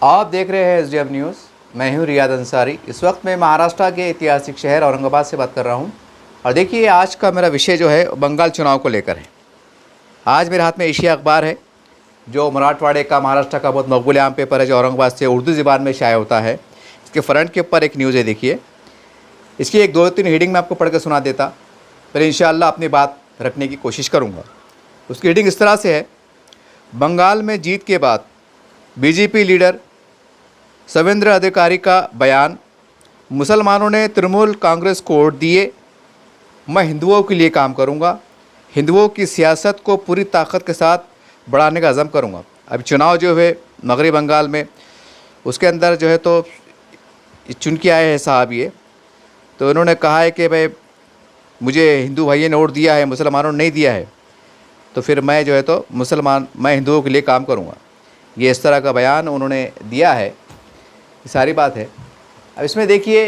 आप देख रहे हैं SDM न्यूज़। मैं हूं रियाद अंसारी। इस वक्त मैं महाराष्ट्र के ऐतिहासिक शहर औरंगाबाद से बात कर रहा हूं। और देखिए, आज का मेरा विषय जो है बंगाल चुनाव को लेकर है। आज मेरे हाथ में एशिया अखबार है, जो मराठवाड़े का, महाराष्ट्र का बहुत मकबूल आम पेपर है, जो औरंगाबाद से उर्दू ज़बान में शाया होता है। इसके फ्रंट के ऊपर एक न्यूज़ है, देखिए। इसकी एक दो तीन हेडिंग मैं आपको पढ़ कर सुना देता, फिर इंशाअल्लाह अपनी बात रखने की कोशिश करूँगा। उसकी हेडिंग इस तरह से है: बंगाल में जीत के बाद बीजेपी लीडर शुवेंदु अधिकारी का बयान, मुसलमानों ने तृणमूल कांग्रेस को वोट दिए, मैं हिंदुओं के लिए काम करूंगा, हिंदुओं की सियासत को पूरी ताकत के साथ बढ़ाने का अज़म करूंगा। अब चुनाव जो है मगरबी बंगाल में, उसके अंदर जो है तो चुन के आए हैं साहब ये। तो इन्होंने कहा है कि भाई मुझे हिंदू भाइयों ने वोट दिया है, मुसलमानों ने नहीं दिया है, तो फिर मैं जो है तो मैं हिंदुओं के लिए काम करूंगा। ये इस तरह का बयान उन्होंने दिया है। सारी बात है। अब इसमें देखिए,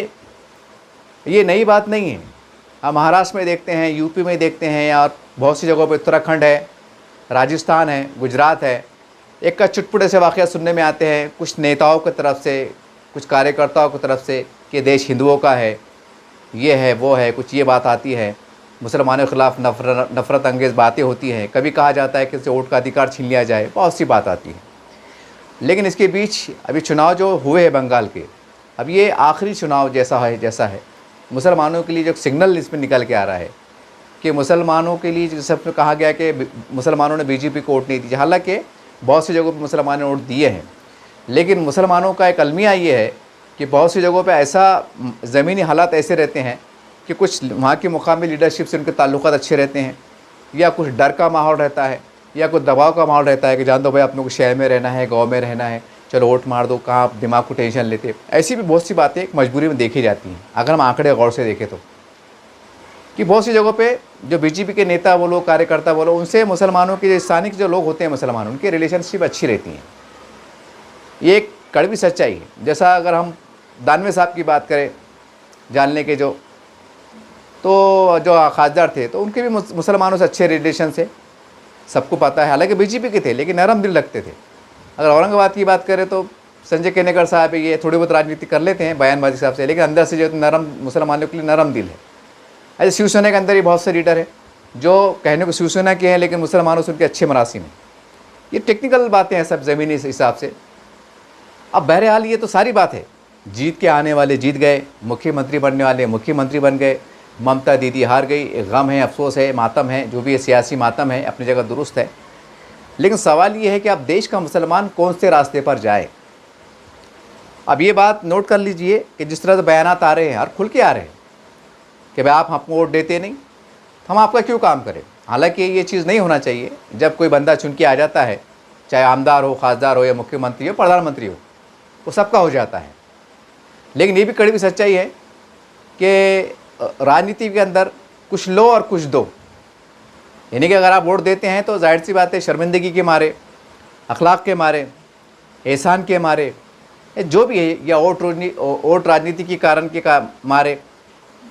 ये नई बात नहीं है। हम महाराष्ट्र में देखते हैं, यूपी में देखते हैं, और बहुत सी जगहों पर उत्तराखंड है, राजस्थान है, गुजरात है। एक का चुटपुटे से वाक़या सुनने में आते हैं, कुछ नेताओं की तरफ से, कुछ कार्यकर्ताओं की तरफ से, कि देश हिंदुओं का है, ये है, वो है, कुछ ये बात आती है। मुसलमानों के ख़िलाफ़ नफ़रत अंगेज़ बातें होती हैं। कभी कहा जाता है कि इससे वोट का अधिकार छीन लिया जाए, बहुत सी बात आती है। लेकिन इसके बीच अभी चुनाव जो हुए हैं बंगाल के, अब ये आखिरी चुनाव जैसा है मुसलमानों के लिए, जो सिग्नल इसमें निकल के आ रहा है कि मुसलमानों के लिए, जैसे कहा गया कि मुसलमानों ने बीजेपी को वोट नहीं दी। हालांकि बहुत सी जगहों पर मुसलमानों ने वोट दिए हैं, लेकिन मुसलमानों का एक अलमिया ये है कि बहुत सी जगहों पर ऐसा ज़मीनी हालात ऐसे रहते हैं कि कुछ वहाँ की मुकामी लीडरशिप से उनके ताल्लुकात अच्छे रहते हैं, या कुछ डर का माहौल रहता है, या कोई दबाव का माहौल रहता है कि जान दो भाई, आप लोगों को शहर में रहना है, गांव में रहना है, चलो वोट मार दो, कहाँ आप दिमाग को टेंशन लेते। ऐसी भी बहुत सी बातें एक मजबूरी में देखी जाती हैं, अगर हम आंकड़े गौर से देखें तो, कि बहुत सी जगहों पे जो बीजेपी के नेता बोलो, कार्यकर्ता बोलो, उनसे मुसलमानों के स्थानिक जो लोग होते हैं मुसलमान, उनकी रिलेशनशिप अच्छी रहती हैं। ये एक कड़वी सच्चाई है। जैसा अगर हम दानवे साहब की बात करें, जानने के जो खासदार थे, तो उनके भी मुसलमानों से अच्छे रिलेशन से सबको पता है। हालांकि बीजेपी के थे, लेकिन नरम दिल रखते थे। अगर औरंगाबाद की बात करें तो संजय केनेकर साहब, ये थोड़ी बहुत राजनीति कर लेते हैं बयानबाजी हिसाब से, लेकिन अंदर से जो नरम, मुसलमानों के लिए नरम दिल है। ऐसे शिवसेना के अंदर ही बहुत से लीडर हैं जो कहने को शिवसेना के हैं, लेकिन मुसलमानों से उनके अच्छे मरासिम हैं। ये टेक्निकल बातें हैं सब, ज़मीनी हिसाब से। अब बहरहाल ये तो सारी बात है। जीत के आने वाले जीत गए, मुख्यमंत्री बनने वाले मुख्यमंत्री बन गए, ममता दीदी हार गई। एक गम है, अफसोस है, मातम है, जो भी ये सियासी मातम है, अपनी जगह दुरुस्त है। लेकिन सवाल ये है कि अब देश का मुसलमान कौन से रास्ते पर जाए। अब ये बात नोट कर लीजिए कि जिस तरह से बयानात आ रहे हैं, और खुल के आ रहे हैं, कि भाई आप हमको वोट देते नहीं, तो हम आपका क्यों काम करें। हालांकि ये चीज़ नहीं होना चाहिए। जब कोई बंदा चुन के आ जाता है, चाहे आमदार हो, खासदार हो, या मुख्यमंत्री हो, प्रधानमंत्री हो, वो सबका हो जाता है। लेकिन ये भी कड़वी सच्चाई है कि राजनीति के अंदर कुछ लो और कुछ दो। यानी कि अगर आप वोट देते हैं तो जाहिर सी बात है, शर्मिंदगी के मारे, अखलाक के मारे, एहसान के मारे, जो भी है, या वोट राजनीति के कारण के मारे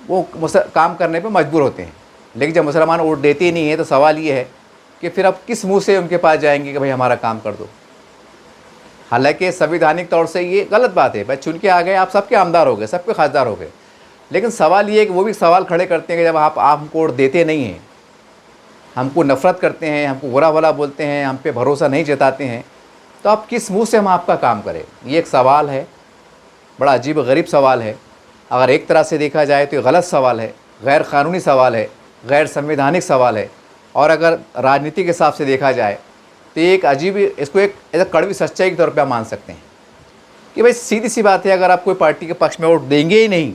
वो काम करने पे मजबूर होते हैं। लेकिन जब मुसलमान वोट देते ही नहीं है, तो सवाल ये है कि फिर अब किस मुँह से उनके पास जाएंगे कि भाई हमारा काम कर दो। हालांकि संवैधानिक तौर से ये गलत बात है। भाई चुन के आ गए, आप सबके आमदार हो गए, सबके खासदार हो गए। लेकिन सवाल ये है कि वो भी सवाल खड़े करते हैं कि जब आप हमको वोट देते नहीं हैं, हमको नफ़रत करते हैं, हमको बुरा भला बोलते हैं, हम पे भरोसा नहीं जताते हैं, तो आप किस मुंह से हम आपका काम करें। ये एक सवाल है, बड़ा अजीब गरीब सवाल है। अगर एक तरह से देखा जाए तो ये गलत सवाल है, गैर कानूनी सवाल है, गैर संवैधानिक सवाल है। और अगर राजनीति के हिसाब से देखा जाए तो एक अजीब, इसको एक कड़वी सच्चाई के तौर पर आप मान सकते हैं कि भाई सीधी सी बात है, अगर आप कोई पार्टी के पक्ष में वोट देंगे ही नहीं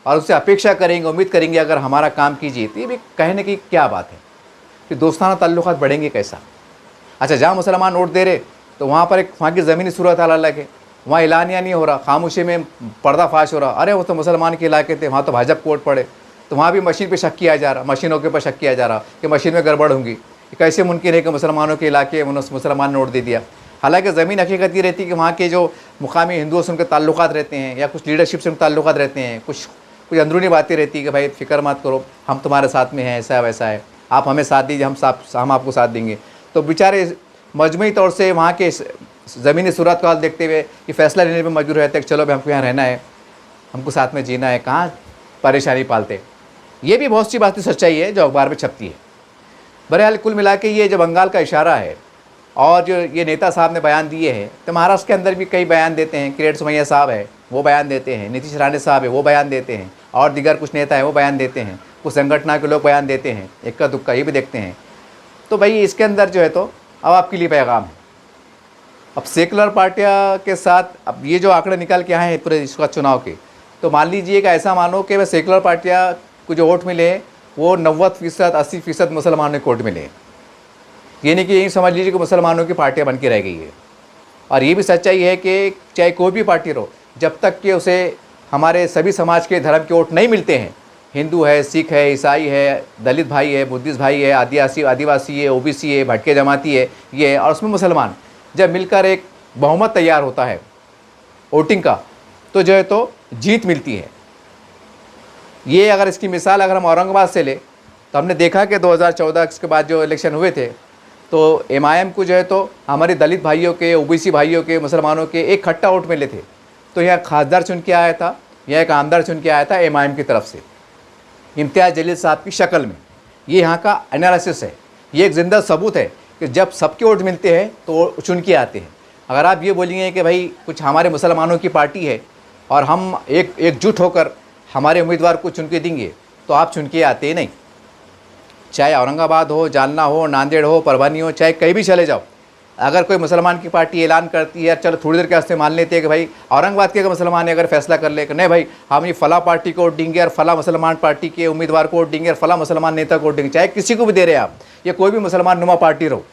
और उससे अपेक्षा करेंगे, उम्मीद करेंगे अगर हमारा काम कीजिए, तो ये भी कहने की क्या बात है कि दोस्ताना ताल्लुकात बढ़ेंगे कैसा। अच्छा, जहाँ मुसलमान वोट दे रहे तो वहाँ पर वहाँ की ज़मीनी सूरत हाल अलग है, वहाँ ऐलानिया नहीं हो रहा, खामोशी में पर्दाफाश हो रहा। अरे वो तो मुसलमान के इलाके थे, वहाँ तो भाजपा को वोट पड़े, तो वहाँ भी मशीन पे शक किया जा रहा, मशीनों के ऊपर शक किया जा रहा कि मशीन में गड़बड़ होंगी। कैसे मुमकिन है कि मुसलमानों के इलाके में मुसलमान ने वोट दे दिया। हालांकि ज़मीन हकीकत ये रहती है कि वहाँ के जो मुकामी हिंदुओं से उनके ताल्लुकात रहते हैं, या कुछ लीडरशिप से उनके ताल्लुकात रहते हैं, कुछ अंदरूनी बातें रहती है कि भाई फ़िक्र मत करो, हम तुम्हारे साथ में हैं, ऐसा है वैसा है, आप हमें साथ दीजिए, हम आपको साथ देंगे। तो बेचारे मजमूई तौर से वहाँ के ज़मीनी सूरत को हाल देखते हुए ये फैसला लेने पर मजबूर रहते हैं कि चलो भाई हमको यहाँ रहना है, हमको साथ में जीना है, कहाँ परेशानी पालते। ये भी बहुत सी बातें सच्चाई है जो अखबार में छपती है। बहरहाल कुल मिला के ये जो बंगाल का इशारा है और जो ये नेता साहब ने बयान दिए हैं, तो महाराष्ट्र के अंदर भी कई बयान देते हैं। किरीट सोमैया साहब है वो बयान देते हैं, नीतीश राणे साहब है वो बयान देते हैं, और दीगर कुछ नेता हैं वो बयान देते हैं, कुछ संगठन के लोग बयान देते हैं, इक्का दुक्का ये भी देखते हैं। तो भाई इसके अंदर जो है तो अब आपके लिए पैगाम है। अब सेकुलर पार्टियाँ के साथ अब ये जो आंकड़े निकाल के आए हैं पूरे इसका चुनाव के, तो मान लीजिए कि ऐसा मानो कि वह सेकुलर पार्टियाँ को जो वोट मिले वो 90% 80% मुसलमानों को वोट मिले। ये नहीं कि यही समझ लीजिए कि मुसलमानों की पार्टियाँ बन के रह गई है। और ये भी सच्चाई है कि चाहे कोई भी पार्टी रहो, जब तक कि उसे हमारे सभी समाज के धर्म के वोट नहीं मिलते हैं, हिंदू है, सिख है, ईसाई है, दलित भाई है, बुद्धिस्ट भाई है, आदिवासी है, ओबीसी है, भटके जमाती है, ये और उसमें मुसलमान, जब मिलकर एक बहुमत तैयार होता है वोटिंग का, तो जो है तो जीत मिलती है। ये अगर इसकी मिसाल अगर हम औरंगाबाद से ले, तो हमने देखा कि 2014 के बाद जो इलेक्शन हुए थे, तो MIM को जो है तो हमारे दलित भाइयों के, ओबीसी भाइयों के, मुसलमानों के एक खट्टा वोट मिले थे। तो यहाँ खासदार चुन के आया था, यह एक आमदार चुन के आया था MIM की तरफ से, इम्तियाज़ जलील साहब की शक्ल में। ये यहाँ का एनालिसिस है, ये एक ज़िंदा सबूत है कि जब सबके वोट मिलते हैं तो चुन के आते हैं। अगर आप ये बोलेंगे कि भाई कुछ हमारे मुसलमानों की पार्टी है और हम एकजुट होकर हमारे उम्मीदवार को चुन के देंगे, तो आप चुन के आते ही नहीं। चाहे औरंगाबाद हो, जालना हो, नांदेड़ हो, परभनी हो, चाहे कहीं भी चले जाओ, अगर कोई मुसलमान की पार्टी ऐलान करती है, चलो थोड़ी देर के वास्ते मान लेते हैं कि भाई औरंगाबाद के अगर मुसलमान ने अगर फैसला कर ले कि नहीं भाई हम ये फला पार्टी को वोट देंगे और फला मुसलमान पार्टी के उम्मीदवार को वोट देंगे और फला मुसलमान नेता को वोट देंगे, चाहे किसी को भी दे रहे हैं आप, या कोई भी मुसलमान नुमा पार्टी रहो,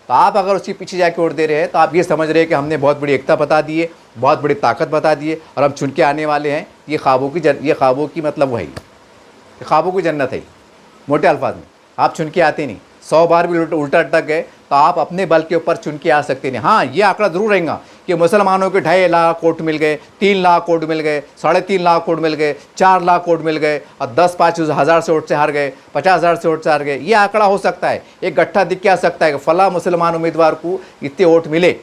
तो आप अगर उसके पीछे जाके वोट दे रहे हैं तो आप ये समझ रहे हैं कि हमने बहुत बड़ी एकता बता दी है, बहुत बड़ी ताकत बता दी है और हम चुन के आने वाले हैं। ये ख्वाबों की मतलब वही, ख्वाबों की जन्नत है। मोटे अल्फाज में आप चुन के आते नहीं, 100 बार भी उल्टा अटक गए तो आप अपने बल के ऊपर चुन के आ सकते नहीं। हाँ, ये आंकड़ा ज़रूर रहेगा कि मुसलमानों के 2.5 लाख वोट मिल गए, 3 लाख वोट मिल गए, 3.5 लाख वोट मिल गए, 4 लाख वोट मिल गए और 10-5 हज़ार से वोट से हार गए, 50 हज़ार से वोट से हार गए। ये आंकड़ा हो सकता है, एक गट्ठा दिख के आ सकता है कि फला मुसलमान उम्मीदवार को इतने वोट मिले।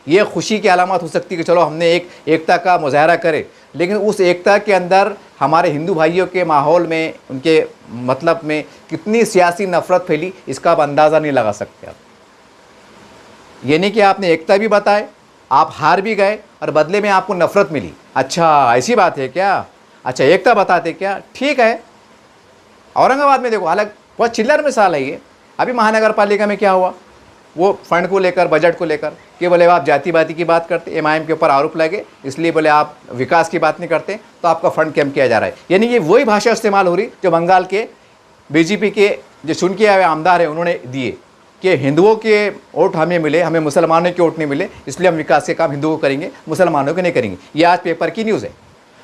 ये खुशी की अलामत हो सकती है कि चलो हमने एक एकता का मुजाहरा करे, लेकिन उस एकता के अंदर हमारे हिंदू भाइयों के माहौल में, उनके मतलब में कितनी सियासी नफरत फैली, इसका आप अंदाज़ा नहीं लगा सकते आप। ये नहीं कि आपने एकता भी बताए, आप हार भी गए और बदले में आपको नफरत मिली। अच्छा ऐसी बात है क्या? अच्छा एकता बताते क्या? ठीक है। औरंगाबाद में देखो, हालांकि बहुत चिल्लर मिसाल है ये। अभी महानगर पालिका में क्या हुआ, वो फंड को लेकर, बजट को लेकर कि बोले आप जातिवादी की बात करते, MIM के ऊपर आरोप लगे, इसलिए बोले आप विकास की बात नहीं करते तो आपका फंड कम किया जा रहा है। यानी ये वही भाषा इस्तेमाल हो रही जो बंगाल के BJP के जो चुन के आए आमदार हैं उन्होंने दिए कि हिंदुओं के वोट हमें मिले, हमें मुसलमानों के वोट नहीं मिले, इसलिए हम विकास के काम हिंदुओं को करेंगे, मुसलमानों के नहीं करेंगे। ये आज पेपर की न्यूज़ है।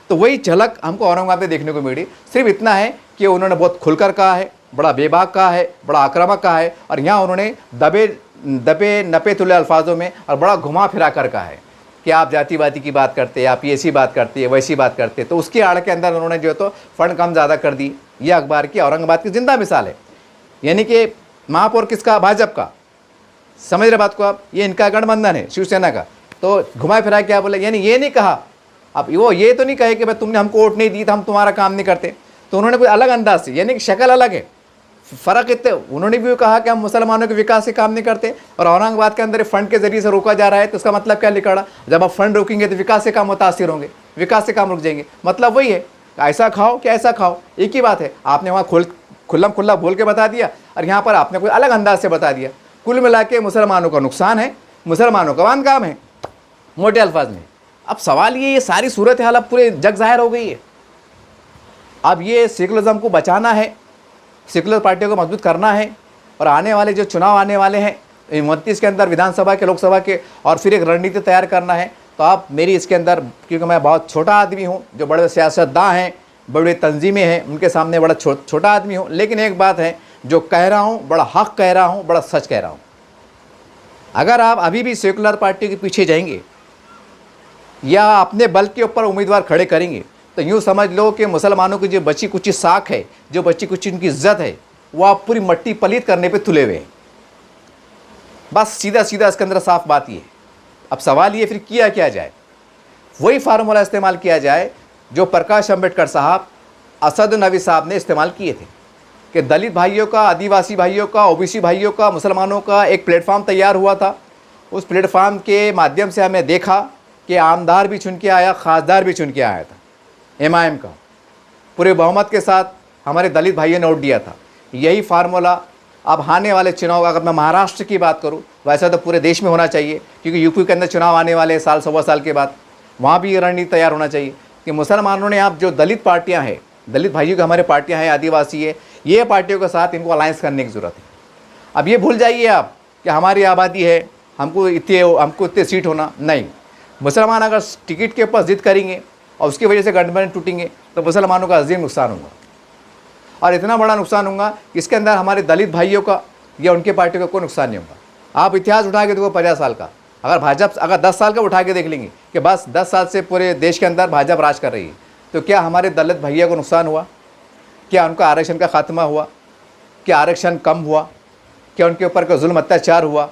तो वही झलक हमको औरंगाबाद में देखने को मिली। सिर्फ इतना है कि उन्होंने बहुत खुलकर कहा है, बड़ा बेबाक कहा है, बड़ा आक्रामक कहा है, और यहाँ उन्होंने दबे नपे तुले अल्फाजों में और बड़ा घुमा फिरा कर कहा है कि आप जातिवादी की बात करते, आप ये ऐसी बात करते, वैसी बात करते। तो उसकी आड़ के अंदर उन्होंने जो है तो फंड कम ज़्यादा कर दी। ये अखबार की औरंगाबाद की जिंदा मिसाल है। यानी कि महापौर किसका? भाजपा का। समझ रहे बात को आप? ये इनका गठबंधन है, शिवसेना का। तो घुमा फिरा क्या बोले, यानी ये नहीं कहा, अब वो ये तो नहीं कहे कि भाई तुमने हमको वोट नहीं दी तो हम तुम्हारा काम नहीं करते। तो उन्होंने कोई अलग अंदाज से, यानी कि शक्ल अलग है, फ़र्क इतने। उन्होंने भी कहा कि हम मुसलमानों के विकास से काम नहीं करते, और औरंगाबाद के अंदर फंड के जरिए से रोका जा रहा है। तो उसका मतलब क्या निकला? जब आप फंड रोकेंगे तो विकास से काम मुतासिर होंगे, विकास से काम रुक जाएंगे। मतलब वही है, ऐसा खाओ कि ऐसा खाओ, एक ही बात है। आपने वहाँ खुल्ला बोल के बता दिया और यहाँ पर आपने कोई अलग अंदाज से बता दिया। कुल मिला के मुसलमानों का नुकसान है, मुसलमानों का वन काम है, मोटे अल्फाज में। अब सवाल ये सारी सूरत हाल अब पूरे जग जाहिर हो गई है। अब ये सेकुलरिज्म को बचाना है, सेकुलर पार्टियों को मजबूत करना है, और आने वाले जो चुनाव आने वाले हैं 29 के अंदर, विधानसभा के, लोकसभा के, और फिर एक रणनीति तैयार करना है। तो आप मेरी इसके अंदर, क्योंकि मैं बहुत छोटा आदमी हूँ, जो बड़े सियासतदान हैं, बड़े तंजीमें हैं, उनके सामने बड़ा छोटा आदमी हूँ, लेकिन एक बात है जो कह रहा हूँ, बड़ा हक कह रहा हूँ, बड़ा सच कह रहा हूँ। अगर आप अभी भी सेकुलर पार्टी के पीछे जाएंगे या अपने बल के ऊपर उम्मीदवार खड़े करेंगे, तो यूँ समझ लो कि मुसलमानों की जो बची कुची साख है, जो बची कुची उनकी इज्जत है, वो आप पूरी मट्टी पलीत करने पे तुले हुए हैं। बस सीधा सीधा इसके अंदर साफ बात ये है। अब सवाल ये फिर किया क्या जाए? वही फार्मूला इस्तेमाल किया जाए जो प्रकाश अंबेडकर साहब, असद नबी साहब ने इस्तेमाल किए थे कि दलित भाइयों का, आदिवासी भाइयों का, ओबीसी भाइयों का, मुसलमानों का एक प्लेटफार्म तैयार हुआ था। उस प्लेटफार्म के माध्यम से हमने देखा कि आमदार भी चुन के आया, खासदार भी चुन के आया था। एमआईएम का पूरे बहुमत के साथ हमारे दलित भाइयों ने वोट दिया था। यही फार्मूला अब आने वाले चुनाव, अगर मैं महाराष्ट्र की बात करूं, वैसा तो पूरे देश में होना चाहिए, क्योंकि यूपी के अंदर चुनाव आने वाले साल, सवा साल के बाद, वहाँ भी ये रणनीति तैयार होना चाहिए कि मुसलमानों ने, आप जो दलित पार्टियाँ हैं, दलित भाइयों की हमारे पार्टियाँ हैं, आदिवासी है, ये पार्टियों के साथ इनको अलायंस करने की ज़रूरत है। अब ये भूल जाइए आप कि हमारी आबादी है, हमको इतने सीट होना नहीं। मुसलमान अगर टिकट के ऊपर जिद करेंगे और उसकी वजह से गठबंधन टूटेंगे तो मुसलमानों का अजीम नुकसान होगा, और इतना बड़ा नुकसान होगा कि इसके अंदर हमारे दलित भाइयों का या उनके पार्टियों का कोई नुकसान नहीं होगा। आप इतिहास उठा के देखो 50 साल का, अगर भाजपा अगर 10 साल का उठा के देख लेंगे कि बस 10 साल से पूरे देश के अंदर भाजपा राज कर रही है, तो क्या हमारे दलित भैया को नुकसान हुआ? क्या उनका आरक्षण का खात्मा हुआ? क्या आरक्षण कम हुआ? क्या उनके ऊपर का जुल्म अत्याचार हुआ?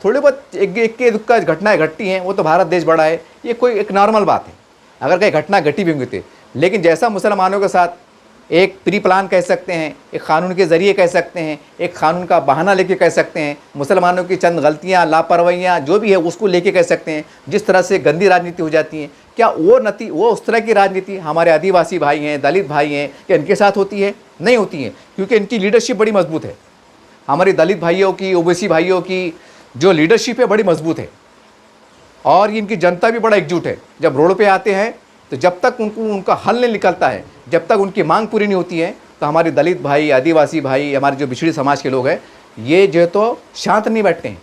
थोड़ी बहुत एक दुख का घटनाएँ घटती हैं, वो तो भारत देश बड़ा है, ये कोई एक नॉर्मल बात है, अगर कहीं घटना घटी भी होंगी थी। लेकिन जैसा मुसलमानों के साथ एक प्री प्लान कह सकते हैं, एक कानून के ज़रिए कह सकते हैं, एक कानून का बहाना लेके कह सकते हैं, मुसलमानों की चंद गलतियां, लापरवाहियां जो भी है उसको लेके कह सकते हैं, जिस तरह से गंदी राजनीति हो जाती है, क्या वो उस तरह की राजनीति हमारे आदिवासी भाई हैं, दलित भाई हैं, क्या इनके साथ होती है? नहीं होती है, क्योंकि इनकी लीडरशिप बड़ी मजबूत है। हमारे दलित भाइयों की, ओबीसी भाइयों की जो लीडरशिप है बड़ी मजबूत है, और इनकी जनता भी बड़ा एकजुट है। जब रोड पे आते हैं तो जब तक उनका हल नहीं निकलता है, जब तक उनकी मांग पूरी नहीं होती है, तो हमारे दलित भाई, आदिवासी भाई, हमारे जो पिछड़ी समाज के लोग हैं, ये जो तो शांत नहीं बैठते हैं।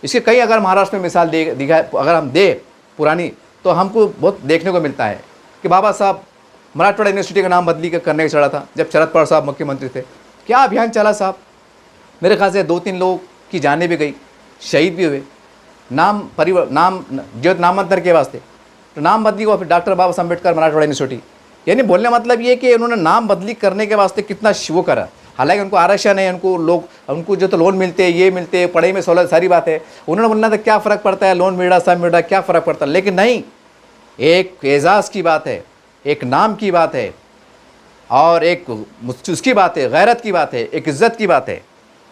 इसके कई अगर महाराष्ट्र में मिसाल अगर हम दे पुरानी, तो हमको बहुत देखने को मिलता है कि बाबा साहब मराठवाड़ा यूनिवर्सिटी का नाम बदली करने का चला था, जब शरद पवार साहब मुख्यमंत्री थे। क्या अभियान चला साहब, मेरे ख्याल से 2-3 लोग की जाने भी गई, शहीद भी हुए, नाम जो नामांतर के वास्ते, तो नाम बदली हुआ फिर डॉक्टर बाबा साहब अम्बेडकर मराठवाड़ा यूनिवर्सिटी। यानी बोलने मतलब ये कि उन्होंने नाम बदली करने के वास्ते कितना वो करा। हालांकि उनको आरक्षण है, उनको जो तो लोन मिलते हैं, ये मिलते हैं, पढ़ाई में सहूलत, सारी बात है। उन्होंने बोलना था क्या फ़र्क पड़ता है, लोन मिल रहा, सब मिल रहा, क्या फ़र्क पड़ता है। लेकिन नहीं, एक एजाज़ की बात है, एक नाम की बात है, और एक उसकी बात है, गैरत की बात है, एक इज़्ज़त की बात है।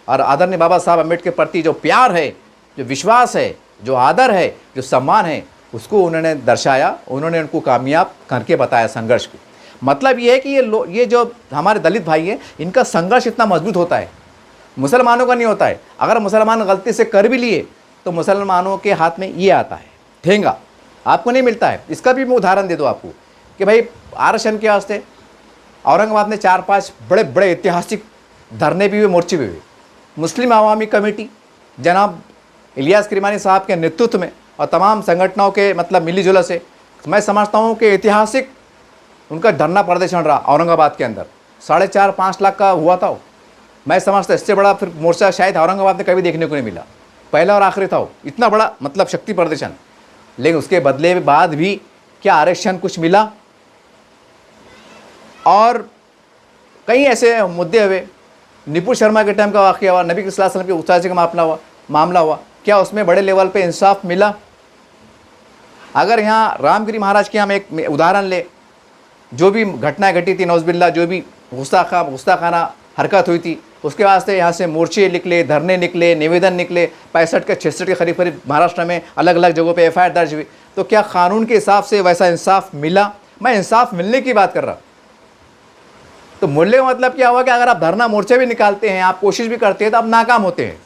और आदरणीय बाबा साहब अम्बेडकर के प्रति जो प्यार है, जो विश्वास है, जो आदर है, जो सम्मान है, उसको उन्होंने दर्शाया, उन्होंने उनको कामयाब करके बताया संघर्ष को। मतलब ये है कि ये जो हमारे दलित भाई हैं, इनका संघर्ष इतना मजबूत होता है, मुसलमानों का नहीं होता है। अगर मुसलमान गलती से कर भी लिए तो मुसलमानों के हाथ में ये आता है, ठेंगा, आपको नहीं मिलता है। इसका भी मैं उदाहरण दे दूँ आपको कि भाई आरक्षण के वास्ते औरंगाबाद में 4-5 बड़े बड़े ऐतिहासिक धरने भी हुए, मोर्चे भी हुए। मुस्लिम अवामी कमेटी जनाब इलियास किरमानी साहब के नेतृत्व में और तमाम संगठनों के मतलब मिलीजुला से, मैं समझता हूँ कि ऐतिहासिक उनका धरना प्रदर्शन रहा औरंगाबाद के अंदर। 4.5-5 लाख का हुआ था वो। मैं समझता इससे बड़ा फिर मोर्चा शायद औरंगाबाद में कभी देखने को नहीं मिला, पहला और आखिरी था वो, इतना बड़ा मतलब शक्ति प्रदर्शन। लेकिन उसके बदले बाद भी क्या आरक्षण कुछ मिला? और कई ऐसे मुद्दे हुए। निपुण शर्मा के टाइम का वाक़या हुआ, नबी सल्लल्लाहु अलैहि वसल्लम के उस्ताद का मामला हुआ, क्या उसमें बड़े लेवल पे इंसाफ मिला? अगर यहाँ रामगिरी महाराज के हम एक उदाहरण ले, जो भी घटनाएं घटी थी, नौज़बिल्ला, जो भी गुस्ताखाना हरकत हुई थी, उसके वास्ते यहाँ से मोर्चे निकले, धरने निकले, निवेदन निकले, 65 के 66 के करीब महाराष्ट्र में अलग अलग जगहों पे FIR दर्ज हुई। तो क्या कानून के हिसाब से वैसा इंसाफ मिला? मैं इंसाफ मिलने की बात कर रहा। तो मूल्य का मतलब क्या हुआ कि अगर आप धरना मोर्चे भी निकालते हैं, आप कोशिश भी करते हैं, तो आप नाकाम होते हैं,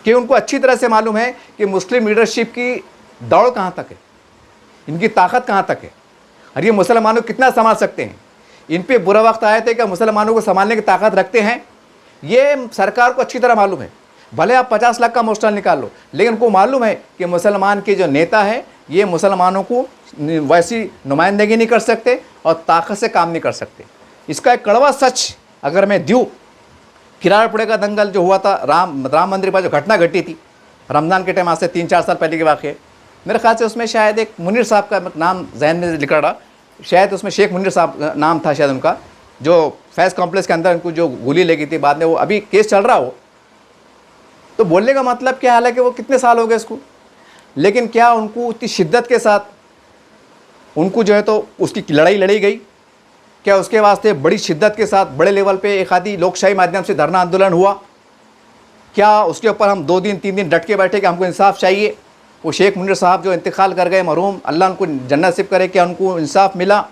कि उनको अच्छी तरह से मालूम है कि मुस्लिम लीडरशिप की दौड़ कहाँ तक है, इनकी ताकत कहाँ तक है, और ये मुसलमानों को कितना संभाल सकते हैं। इन पे बुरा वक्त आए थे कि मुसलमानों को संभालने की ताकत रखते हैं, ये सरकार को अच्छी तरह मालूम है। भले आप 50 लाख का मोर्चा निकाल लो, लेकिन उनको मालूम है कि मुसलमान के जो नेता है, ये मुसलमानों को वैसी नुमाइंदगी नहीं कर सकते और ताकत से काम नहीं कर सकते। इसका एक कड़वा सच अगर मैं दूँ, किराड़पुरे का दंगल जो हुआ था, राम मंदिर पर जो घटना घटी थी रमज़ान के टाइम, आज से 3-4 साल पहले के वाक़े, मेरे ख्याल से उसमें शायद एक मुनीर साहब का नाम जहन में निकल रहा, शायद उसमें शेख मुनीर साहब नाम था शायद उनका, जो फैज़ कॉम्प्लेक्स के अंदर उनको जो गोली लगी थी, बाद में वो अभी केस चल रहा हो। तो बोलने का मतलब क्या, हालांकि वो कितने साल हो गए इसको, लेकिन क्या उनको उतनी शिद्दत के साथ उनको जो है तो उसकी लड़ाई लड़ी गई? क्या उसके वास्ते बड़ी शिद्दत के साथ बड़े लेवल पे एक आधी लोकशाही माध्यम से धरना आंदोलन हुआ? क्या उसके ऊपर हम 2 दिन 3 दिन डट के बैठे कि हमको इंसाफ चाहिए? वो शेख मुनीर साहब जो इंतकाल कर गए मरहूम, अल्लाह उनको जन्नत नसीब करे, क्या उनको इंसाफ मिला?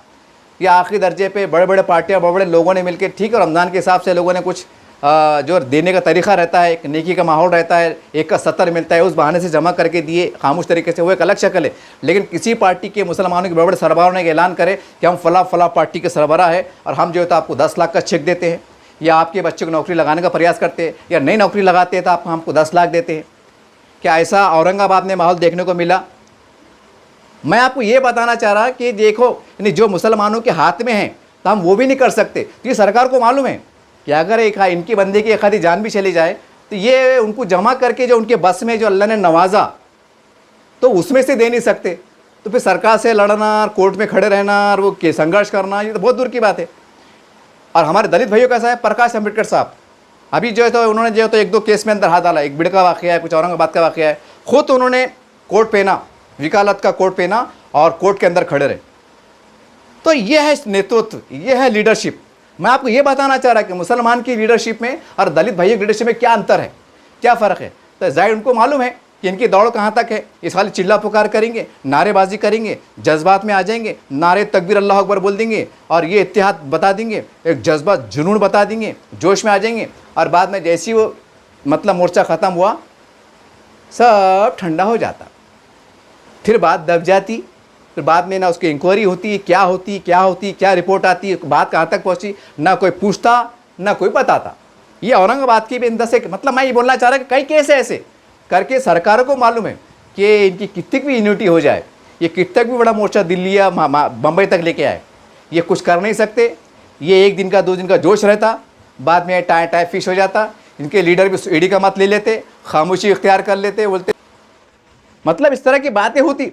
या आखिरी दर्जे पे बड़े बड़े पार्टियाँ बड़े बड़े लोगों ने मिलकर, ठीक है रमज़ान के हिसाब से लोगों ने कुछ जो देने का तरीक़ा रहता है, एक नेकी का माहौल रहता है, एक का 70 मिलता है, उस बहाने से जमा करके दिए खामोश तरीके से, वो एक अलग शक्ल है। लेकिन किसी पार्टी के मुसलमानों के बड़े बड़े सरबराहों ने ऐलान करे कि हम फला पार्टी के सरबराह है और हम जो है तो आपको 10 लाख का चेक देते हैं, या आपके बच्चे को नौकरी लगाने का प्रयास करते हैं, या नई नौकरी लगाते हैं तो आप हमको 10 लाख देते हैं। क्या ऐसा औरंगाबाद में माहौल देखने को मिला? मैं आपको ये बताना चाह रहा कि देखो, यानी जो मुसलमानों के हाथ में है तो हम वो भी नहीं कर सकते। तो ये सरकार को मालूम है कि अगर एक इनकी बंदे की एक आधी जान भी चली जाए तो ये उनको जमा करके जो उनके बस में जो अल्लाह ने नवाजा तो उसमें से दे नहीं सकते। तो फिर सरकार से लड़ना, कोर्ट में खड़े रहना और वो के संघर्ष करना, ये तो बहुत दूर की बात है। और हमारे दलित भाइयों का ऐसा है, प्रकाश अम्बेडकर साहब अभी जो है तो उन्होंने जो है तो 1-2 केस में अंदर हाथ डाला। एक बिड़ का वाक़या है, कुछ औरंगाबाद का वाक़या है। खुद उन्होंने कोट पहना, वकालत का कोट पहना और कोर्ट के अंदर खड़े रहे। तो ये है नेतृत्व, ये है लीडरशिप। मैं आपको ये बताना चाह रहा कि मुसलमान की लीडरशिप में और दलित भाइयों की लीडरशिप में क्या अंतर है, क्या फ़र्क है। तो जाहिर उनको मालूम है कि इनकी दौड़ कहाँ तक है। इस खाली चिल्ला पुकार करेंगे, नारेबाजी करेंगे, जज्बात में आ जाएंगे, नारे तकबीर अल्लाह अकबर बोल देंगे और ये इत्तेहाद बता देंगे, एक जज्बा जुनून बता देंगे, जोश में आ जाएंगे। और बाद में जैसी वो मतलब मोर्चा ख़त्म हुआ सब ठंडा हो जाता, फिर बात दब जाती। फिर बाद में ना उसकी इंक्वायरी होती, क्या होती, क्या रिपोर्ट आती, बात कहाँ तक पहुँची, ना कोई पूछता ना कोई बताता। ये औरंगाबाद की भी अंदर से मतलब मैं ये बोलना चाह रहा कि कई केस ऐसे करके सरकारों को मालूम है कि इनकी कितनी भी यूनिटी हो जाए, ये कितना भी बड़ा मोर्चा दिल्ली या बम्बई तक लेके आए, ये कुछ कर नहीं सकते। ये 1 दिन का 2 दिन का जोश रहता, बाद में टाइम फिश हो जाता। इनके लीडर भी ईडी का मत ले लेते, खामोशी इख्तियार कर लेते, बोलते मतलब इस तरह की बातें होती।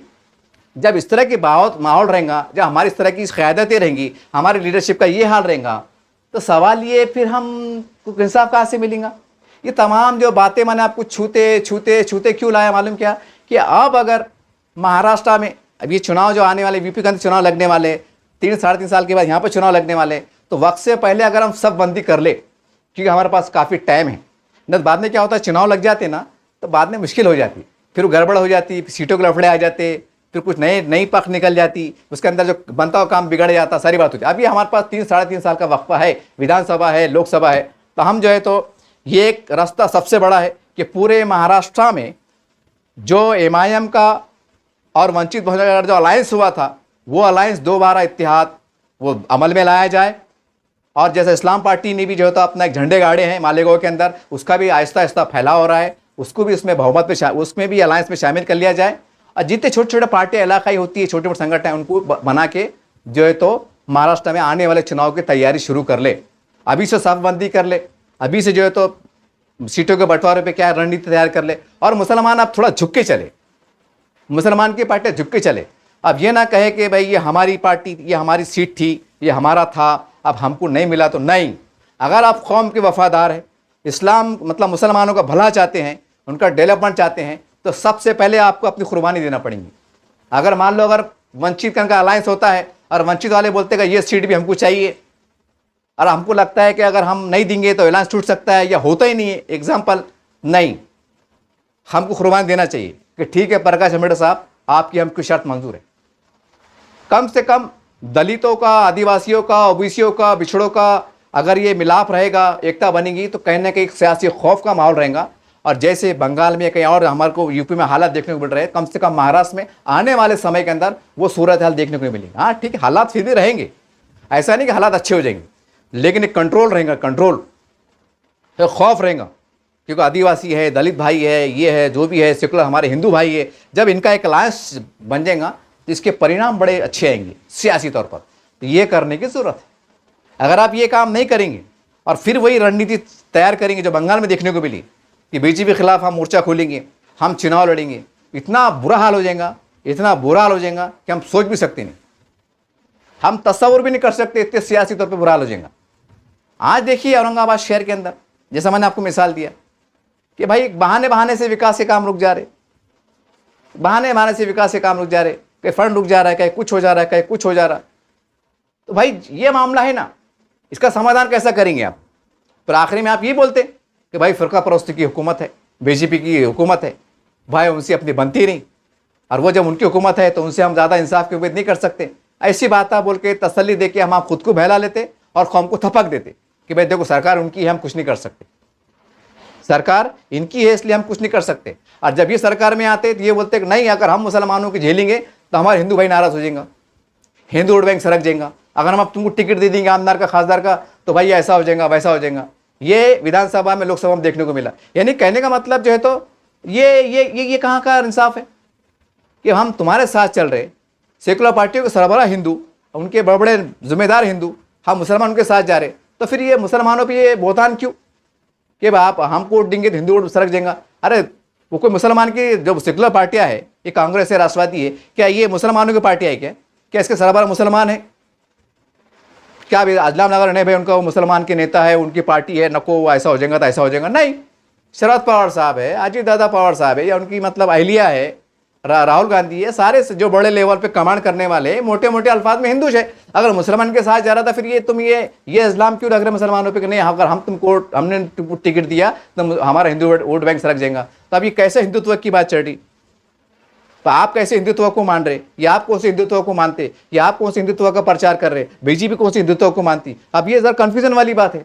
जब इस तरह की माहौल रहेगा, जब हमारी इस तरह की क़यादतें रहेंगी, हमारी लीडरशिप का ये हाल रहेगा, तो सवाल ये फिर हम इंसाफ कहाँ से मिलेगा। ये तमाम जो बातें मैंने आपको छूते क्यों लाया मालूम क्या, कि अब अगर महाराष्ट्र में अब ये चुनाव जो आने वाले, वीपी का चुनाव लगने वाले, 3-3.5 साल के बाद यहाँ पर चुनाव लगने वाले, तो वक्त से पहले अगर हम सब बंदी कर ले, क्योंकि हमारे पास काफ़ी टाइम है, न बाद में क्या होता है चुनाव लग जाते ना तो बाद में मुश्किल हो जाती, फिर गड़बड़ हो जाती, सीटों के लफड़े आ जाते, फिर कुछ नई पख निकल जाती, उसके अंदर जो बनता हुआ काम बिगड़ जाता, सारी बात होती। अभी हमारे पास 3-3.5 साल का वक्फा है, विधानसभा है, लोकसभा है, तो हम जो है तो ये एक रास्ता सबसे बड़ा है कि पूरे महाराष्ट्र में जो MIM का और वंचित बहुजन का जो अलायंस हुआ था, वो अलायंस दोबारा इत्तेहाद वो अमल में लाया जाए। और जैसे इस्लाम पार्टी ने भी जो है तो अपना एक झंडे गाड़े हैं मालेगांव के अंदर, उसका भी आहिस्ता आहिस्ता फैलाव हो रहा है, उसको भी उसमें बहुमत में उसमें भी अलायंस में शामिल कर लिया जाए। और जितने छोटे छोटे पार्टियाँ इलाकाई होती है, छोटे मोटे संगठन हैं, उनको बना के जो है तो महाराष्ट्र में आने वाले चुनाव की तैयारी शुरू कर ले, अभी से साफबंदी कर ले, अभी से जो है तो सीटों के बंटवारे पे क्या रणनीति तैयार कर ले। और मुसलमान अब थोड़ा झुक के चले, मुसलमान की पार्टियाँ झुक के चले। अब ये ना कहे कि भाई ये हमारी पार्टी, ये हमारी सीट थी, ये हमारा था, अब हमको नहीं मिला तो नहीं। अगर आप कौम के वफादार हैं, इस्लाम मतलब मुसलमानों का भला चाहते हैं, उनका डेवलपमेंट चाहते हैं, तो सबसे पहले आपको अपनी कुर्बानी देना पड़ेगी। अगर मान लो अगर वंचित का अलायंस होता है और वंचित वाले बोलते हैं ये सीट भी हमको चाहिए, और हमको लगता है कि अगर हम नहीं देंगे तो अलायंस टूट सकता है या होता ही नहीं है, एग्जाम्पल नहीं, हमको कुर्बानी देना चाहिए कि ठीक है प्रकाश अम्बेडकर साहब, आपकी हमको शर्त मंजूर है। कम से कम दलितों का, आदिवासियों का, ओबीसियों का, बिछड़ों का अगर ये मिलाप रहेगा, एकता बनेगी, तो कहीं ना कहीं सियासी खौफ का माहौल रहेगा। और जैसे बंगाल में कहीं और हमारे को यूपी में हालात देखने को मिल रहे हैं, कम से कम महाराष्ट्र में आने वाले समय के अंदर वो सूरत हाल देखने को नहीं मिलेगी। हाँ ठीक है, हालात फिर भी रहेंगे, ऐसा नहीं कि हालात अच्छे हो जाएंगे, लेकिन एक कंट्रोल रहेगा, कंट्रोल खौफ रहेगा, क्योंकि आदिवासी है, दलित भाई है, ये है, जो भी है, सेकुलर हमारे हिंदू भाई है, जब इनका एक अलायंस बन जाएगा तो इसके परिणाम बड़े अच्छे आएंगे सियासी तौर पर। तो ये करने की ज़रूरत है। अगर आप ये काम नहीं करेंगे और फिर वही रणनीति तैयार करेंगे जो बंगाल में देखने को मिली कि बीजेपी के खिलाफ हम मोर्चा खोलेंगे, हम चुनाव लड़ेंगे, इतना बुरा हाल हो जाएगा, इतना बुरा हाल हो जाएगा कि हम सोच भी सकते नहीं, हम तस्वुर भी नहीं कर सकते, इतने सियासी तौर पर बुरा हाल हो जाएगा। आज देखिए औरंगाबाद शहर के अंदर, जैसा मैंने आपको मिसाल दिया कि भाई बहाने बहाने से विकास के काम रुक जा रहे, बहाने बहाने से विकास के काम रुक जा रहे, कहीं फंड रुक जा रहा है, कहीं कुछ हो जा रहा है, कहीं कुछ हो जा रहा। तो भाई ये मामला है ना, इसका समाधान कैसा करेंगे आप? पर आखिरी में आप ये बोलते कि भाई फ़िरका परस्ती की हुकूमत है, बीजेपी की हुकूमत है, भाई उनसे अपनी बनती नहीं, और वो जब उनकी हुकूमत है तो उनसे हम ज़्यादा इंसाफ की उम्मीद नहीं कर सकते। ऐसी बात आप बोल के तसल्ली दे के हम खुद को बहला लेते और कौम को थपक देते कि भाई देखो सरकार उनकी है, हम कुछ नहीं कर सकते, सरकार इनकी है इसलिए हम कुछ नहीं कर सकते। और जब ये सरकार में आते तो ये बोलते कि नहीं, अगर हम मुसलमानों की झेलेंगे तो हमारे हिंदू भाई नाराज़ हो जाएंगे, हिंदू वोट बैंक सरक जाएगा, अगर हम अब तुमको टिकट दे देंगे आमदार का खासदार का तो भाई ऐसा हो जाएगा वैसा हो जाएगा। ये विधानसभा में लोकसभा में देखने को मिला। यानी कहने का मतलब जो है तो ये कहाँ का इंसाफ है कि हम तुम्हारे साथ चल रहे, सेकुलर पार्टियों के सरबराह हिंदू, उनके बड़े बड़े जिम्मेदार हिंदू, हम मुसलमान उनके साथ जा रहे, तो फिर ये मुसलमानों पर ये बोतान क्यों कि आप हमको वोट देंगे तो हिंदू वोट सरक जाएगा? अरे वो कोई मुसलमान की जो सेकुलर पार्टियाँ है, ये कांग्रेस है, राष्ट्रवादी है, क्या ये मुसलमानों की पार्टियाँ है? क्या इसके सरबराह मुसलमान है? क्या अभी अजलाम नगर नहीं भाई उनका वो मुसलमान के नेता है, उनकी पार्टी है, नको वो ऐसा हो जाएगा तो ऐसा हो जाएगा? नहीं, शरद पवार साहब है, अजीत दादा पवार साहब है, या उनकी मतलब अहलिया है, राहुल गांधी है, सारे जो बड़े लेवल पे कमांड करने वाले मोटे मोटे अल्फाज में हिंदू है। अगर मुसलमान के साथ जा रहा था फिर ये तुम ये इस्लाम क्यों रख रहे मुसलमानों पे कि नहीं, अगर हम तुमको हमने टिकट दिया तो हमारा हिंदू वोट बैंक सरक जाएगा? तो अब ये कैसे हिंदुत्व की बात चल रही? तो आप कैसे हिंदुत्व को मान रहे, या आप कौन से हिंदुत्व को मानते, या आप कौन से हिंदुत्व का प्रचार कर रहे, बीजेपी कौन से हिंदुत्व को मानती? अब ये जरा कंफ्यूजन वाली बात है।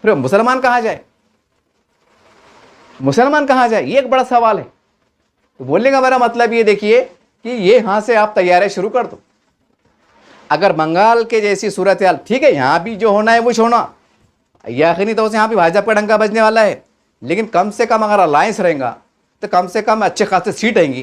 फिर मुसलमान कहाँ जाए, मुसलमान कहाँ जाए, ये एक बड़ा सवाल है। तो बोलने का मेरा मतलब ये देखिए कि ये यहाँ से आप तैयारी शुरू कर दो। अगर बंगाल के जैसी सूरत हाल, ठीक है, यहाँ भी जो होना है वो होना, यकीनी तौर से यहाँ भी भाजपा का डंका बजने वाला है, लेकिन कम से कम अगर अलायंस रहेगा तो कम से कम अच्छे खासे सीट आएंगी,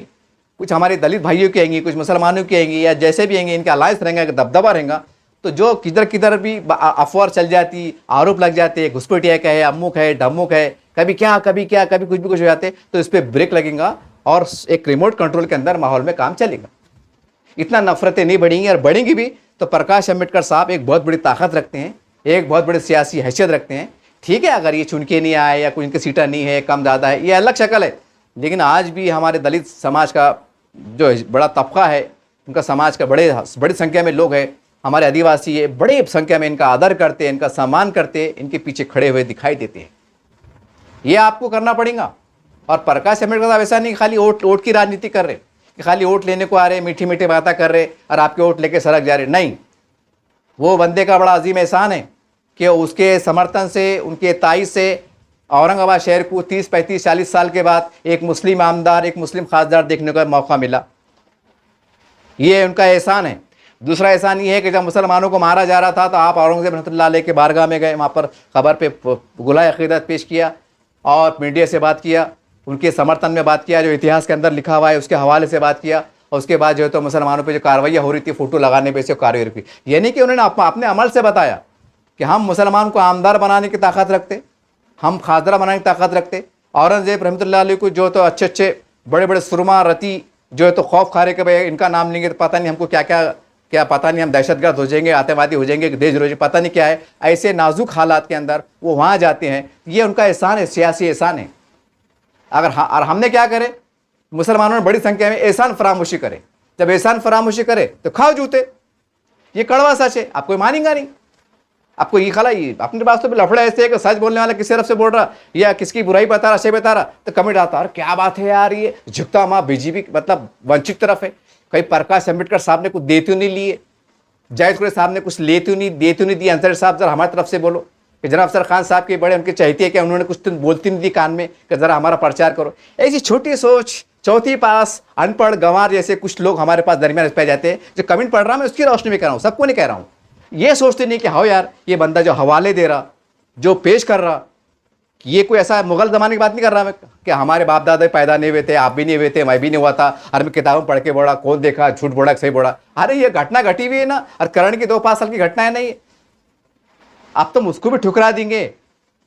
कुछ हमारे दलित भाइयों की आएंगी, कुछ मुसलमानों की आएंगी, या जैसे भी आएंगे इनका अलायंस रहेगा, दबदबा रहेगा, तो जो किधर किधर भी अफवाह चल जाती, आरोप लग जाते, घुसपैठिया का है, अमुक है, ढमुक है, कभी क्या कभी क्या, कभी कुछ भी कुछ हो जाते, तो इस पर ब्रेक लगेगा और एक रिमोट कंट्रोल के अंदर माहौल में काम चलेगा। इतना नफरतें नहीं बढ़ेंगी, और बढ़ेंगी भी तो प्रकाश अम्बेडकर साहब एक बहुत बड़ी ताकत रखते हैं, एक बहुत बड़ी सियासी हैसियत रखते हैं। ठीक है, अगर ये चुन के नहीं आए या कोई इनकी सीटें नहीं है, कम ज़्यादा है, ये अलग शक्ल है, लेकिन आज भी हमारे दलित समाज का जो बड़ा तबका है, उनका समाज का बड़ी संख्या में लोग हैं, हमारे आदिवासी है, बड़ी संख्या में इनका आदर करते हैं, इनका सम्मान करते हैं, इनके पीछे खड़े हुए दिखाई देते हैं। ये आपको करना पड़ेगा। और प्रकाश अम्बेडकर साहब ऐसा नहीं खाली वोट की राजनीति कर रहे कि खाली वोट लेने को आ रहे, मीठी मीठी बातें कर रहे और आपके वोट लेके सड़क जा रहे, नहीं। वो बंदे का बड़ा अजीम एहसान है कि उसके समर्थन से, उनके ताइज से औरंगाबाद शहर को 30, 35, 40 साल के बाद एक मुस्लिम आमदार, एक मुस्लिम खासदार देखने का मौका मिला। ये उनका एहसान है। दूसरा एहसान ये है कि जब मुसलमानों को मारा जा रहा था तो आप औरंगजेब रहमतुल्लाह अलैह के बारगाह में गए, वहाँ पर खबर पे गुलाए अक़ीदत पेश किया और मीडिया से बात किया, उनके समर्थन में बात किया, जो इतिहास के अंदर लिखा हुआ है उसके हवाले से बात किया, और उसके बाद जो है तो मुसलमानों पे जो कार्रवाई हो रही थी, फ़ोटो लगाने पे से कार्रवाई की। यानी कि उन्होंने अपने अमल से बताया कि हम मुसलमान को आमदार बनाने की ताकत रखते, हम खासदार बनाने की ताकत रखते। औरंगजेब रहमतुल्लाह अलैह को जो तो अच्छे बड़े बड़े सुरमा रती जो है तो खौफ खा रहे कि भाई इनका नाम लेंगे तो पता नहीं हमको क्या पता नहीं, हम दहशतगर्द हो जाएंगे, आतंकवादी हो जाएंगे, देशद्रोही, पता नहीं क्या है। ऐसे नाजुक हालात के अंदर वो वहाँ जाते हैं। ये उनका एहसान है, सियासी एहसान है। और हमने क्या करे, मुसलमानों ने बड़ी संख्या में एहसान फरामोशी करे। जब एहसान फरामोशी करे तो खाओ जूते, ये कड़वा सच है, आपको मानेगा नहीं। आपको ये खला ये अपने पास तो लफड़ा ऐसे है कि सच बोलने वाला किसी तरफ से बोल रहा या किसकी बुराई बता रहा, शे बता रहा, तो कमेंट आता है क्या बात है यार, ये झुकता माँ बीजेपी मतलब वंचित तरफ है। कहीं प्रकाश अम्बेडकर साहब ने कुछ देते नहीं लिए, जाहिद खुरेशी साहब ने कुछ देते नहीं दिए। अंसारी साहब जरा हमारी तरफ से बोलो कि जनाब अफसर खान साहब के बड़े उनके चाहते हैं कि उन्होंने कुछ तो बोलती नहीं दी कान में कि ज़रा हमारा प्रचार करो। ऐसी छोटी सोच, चौथी पास, अनपढ़ गंवार जैसे कुछ लोग हमारे पास दरमियान पै जाते हैं। जो कमेंट पढ़ रहा मैं उसकी रोशनी में कह रहा हूँ, सबको नहीं कह रहा हूँ। ये सोचते नहीं कि हाँ यार ये बंदा जो हवाले दे रहा, जो पेश कर रहा, ये कोई ऐसा मुगल ज़माने की बात नहीं कर रहा मैं कि हमारे बाप दादा पैदा नहीं हुए थे, आप भी नहीं हुए थे, मैं भी नहीं हुआ था, अरे मैं किताबों पढ़ के बोला, कौन देखा, झूठ बोला सही बोला। अरे ये घटना घटी हुई है ना, और करण की 2-5 साल की घटना है नहीं। अब तुम उसको भी ठुकरा देंगे,